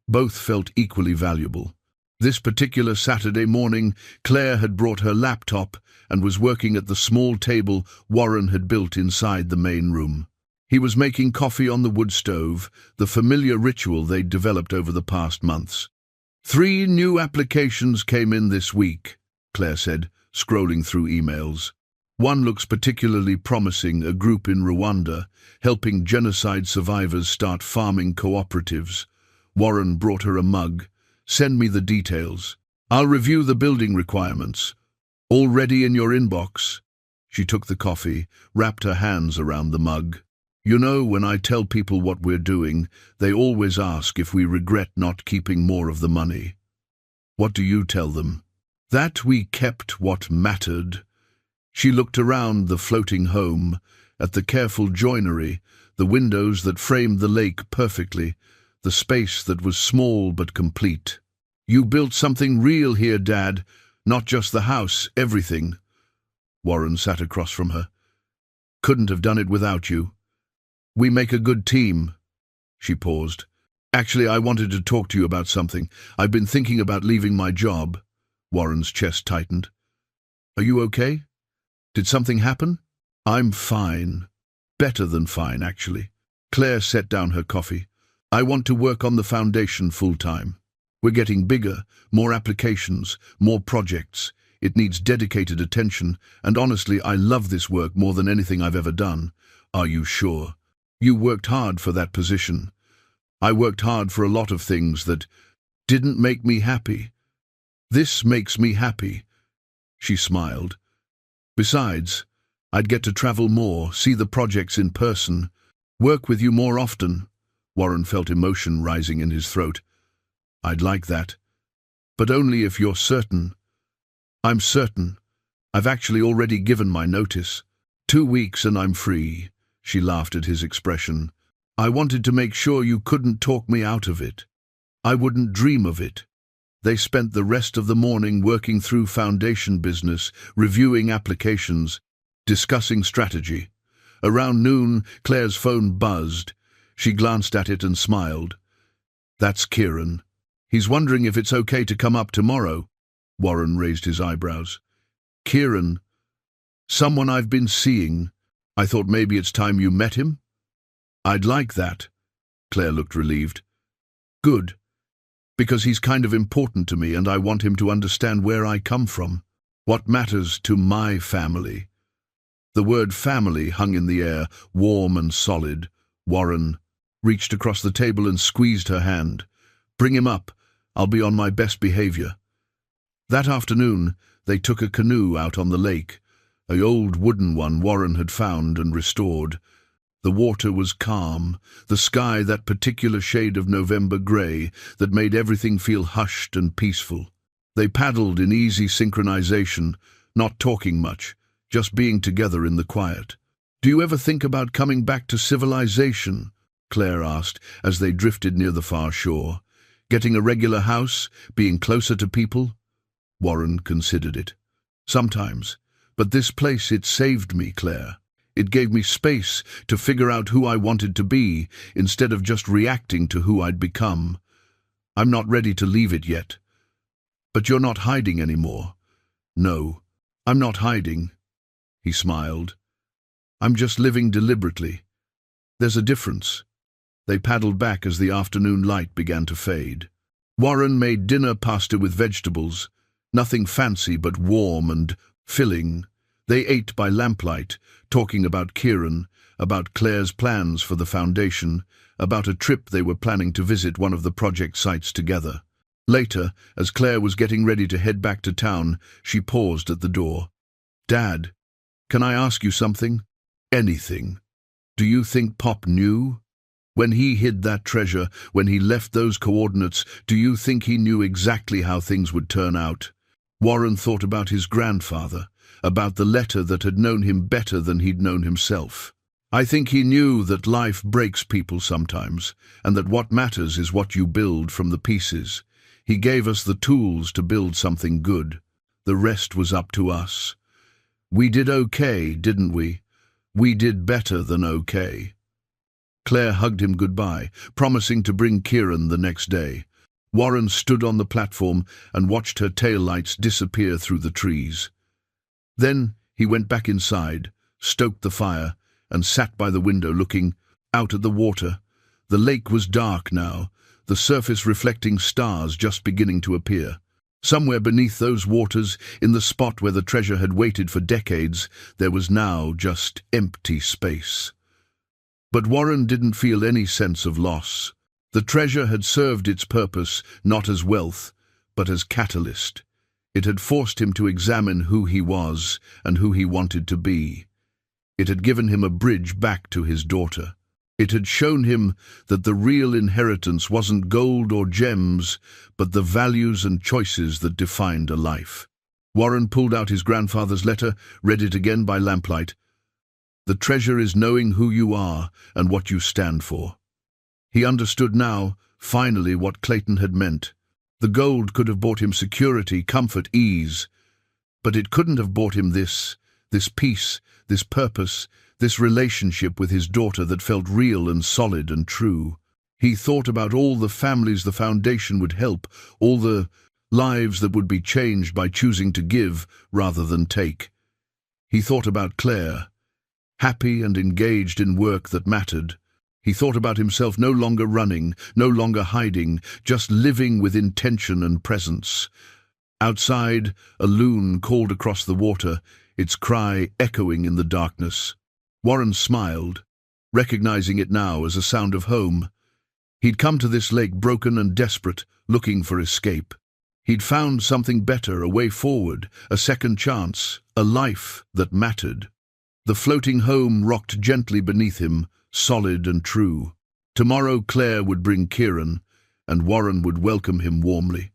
Both felt equally valuable. This particular Saturday morning, Claire had brought her laptop and was working at the small table Warren had built inside the main room. He was making coffee on the wood stove, the familiar ritual they'd developed over the past months. 3 new applications came in this week, Claire said, scrolling through emails. One looks particularly promising, a group in Rwanda, helping genocide survivors start farming cooperatives. Warren brought her a mug. Send me the details. I'll review the building requirements. All ready in your inbox. She took the coffee, wrapped her hands around the mug. You know, when I tell people what we're doing, they always ask if we regret not keeping more of the money. What do you tell them? That we kept what mattered. She looked around the floating home, at the careful joinery, the windows that framed the lake perfectly, the space that was small but complete. You built something real here, Dad, not just the house, everything. Warren sat across from her. Couldn't have done it without you. We make a good team. She paused. Actually, I wanted to talk to you about something. I've been thinking about leaving my job. Warren's chest tightened. Are you okay? Did something happen? I'm fine. Better than fine, actually. Claire set down her coffee. I want to work on the foundation full-time. We're getting bigger, more applications, more projects. It needs dedicated attention, and honestly, I love this work more than anything I've ever done. Are you sure? You worked hard for that position. I worked hard for a lot of things that didn't make me happy. This makes me happy. She smiled. Besides, I'd get to travel more, see the projects in person, work with you more often. Warren felt emotion rising in his throat. I'd like that. But only if you're certain. I'm certain. I've actually already given my notice. 2 weeks and I'm free. She laughed at his expression. I wanted to make sure you couldn't talk me out of it. I wouldn't dream of it. They spent the rest of the morning working through foundation business, reviewing applications, discussing strategy. Around noon, Claire's phone buzzed. She glanced at it and smiled. That's Kieran. He's wondering if it's okay to come up tomorrow. Warren raised his eyebrows. Kieran? Someone I've been seeing. I thought maybe it's time you met him. I'd like that. Claire looked relieved. Good. Because he's kind of important to me and I want him to understand where I come from. What matters to my family. The word family hung in the air, warm and solid. Warren reached across the table and squeezed her hand. Bring him up. I'll be on my best behavior. That afternoon, they took a canoe out on the lake, an old wooden one Warren had found and restored. The water was calm, the sky that particular shade of November grey that made everything feel hushed and peaceful. They paddled in easy synchronization, not talking much, just being together in the quiet. Do you ever think about coming back to civilization? Claire asked as they drifted near the far shore. Getting a regular house, being closer to people? Warren considered it. Sometimes. But this place, it saved me, Claire. It gave me space to figure out who I wanted to be, instead of just reacting to who I'd become. I'm not ready to leave it yet. But you're not hiding anymore. No, I'm not hiding. He smiled. I'm just living deliberately. There's a difference. They paddled back as the afternoon light began to fade. Warren made dinner pasta with vegetables, nothing fancy but warm and filling. They ate by lamplight, talking about Kieran, about Claire's plans for the foundation, about a trip they were planning to visit one of the project sites together. Later, as Claire was getting ready to head back to town, she paused at the door. Dad, can I ask you something? Anything. Do you think Pop knew? When he hid that treasure, when he left those coordinates, do you think he knew exactly how things would turn out? Warren thought about his grandfather, about the letter that had known him better than he'd known himself. I think he knew that life breaks people sometimes, and that what matters is what you build from the pieces. He gave us the tools to build something good. The rest was up to us. We did okay, didn't we? We did better than okay. Claire hugged him goodbye, promising to bring Kieran the next day. Warren stood on the platform and watched her taillights disappear through the trees. Then he went back inside, stoked the fire, and sat by the window looking out at the water. The lake was dark now, the surface reflecting stars just beginning to appear. Somewhere beneath those waters, in the spot where the treasure had waited for decades, there was now just empty space. But Warren didn't feel any sense of loss. The treasure had served its purpose, not as wealth, but as catalyst. It had forced him to examine who he was and who he wanted to be. It had given him a bridge back to his daughter. It had shown him that the real inheritance wasn't gold or gems, but the values and choices that defined a life. Warren pulled out his grandfather's letter, read it again by lamplight. The treasure is knowing who you are and what you stand for. He understood now, finally, what Clayton had meant. The gold could have bought him security, comfort, ease, but it couldn't have bought him this peace, this purpose, this relationship with his daughter that felt real and solid and true. He thought about all the families the foundation would help, all the lives that would be changed by choosing to give rather than take. He thought about Claire, happy and engaged in work that mattered. He thought about himself no longer running, no longer hiding, just living with intention and presence. Outside, a loon called across the water, its cry echoing in the darkness. Warren smiled, recognizing it now as a sound of home. He'd come to this lake broken and desperate, looking for escape. He'd found something better, a way forward, a second chance, a life that mattered. The floating home rocked gently beneath him, solid and true. Tomorrow Claire would bring Kieran, and Warren would welcome him warmly.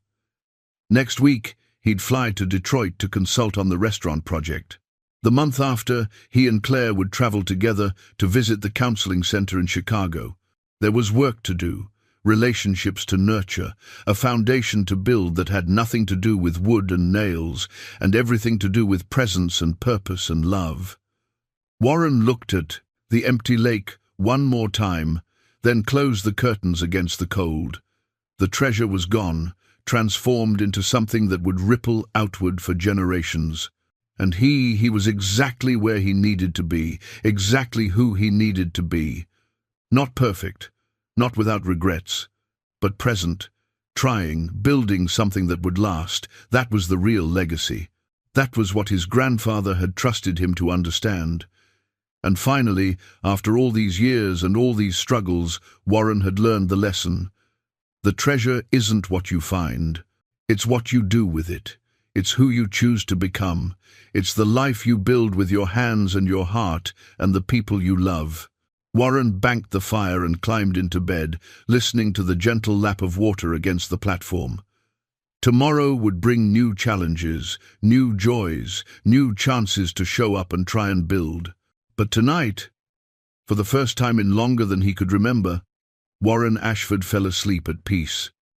Next week, he'd fly to Detroit to consult on the restaurant project. The month after, he and Claire would travel together to visit the counseling center in Chicago. There was work to do, relationships to nurture, a foundation to build that had nothing to do with wood and nails, and everything to do with presence and purpose and love. Warren looked at the empty lake one more time, then closed the curtains against the cold. The treasure was gone, transformed into something that would ripple outward for generations. And he was exactly where he needed to be, exactly who he needed to be. Not perfect, not without regrets, but present, trying, building something that would last. That was the real legacy. That was what his grandfather had trusted him to understand. And finally, after all these years and all these struggles, Warren had learned the lesson. The treasure isn't what you find. It's what you do with it. It's who you choose to become. It's the life you build with your hands and your heart and the people you love. Warren banked the fire and climbed into bed, listening to the gentle lap of water against the platform. Tomorrow would bring new challenges, new joys, new chances to show up and try and build. But tonight, for the first time in longer than he could remember, Warren Ashford fell asleep at peace.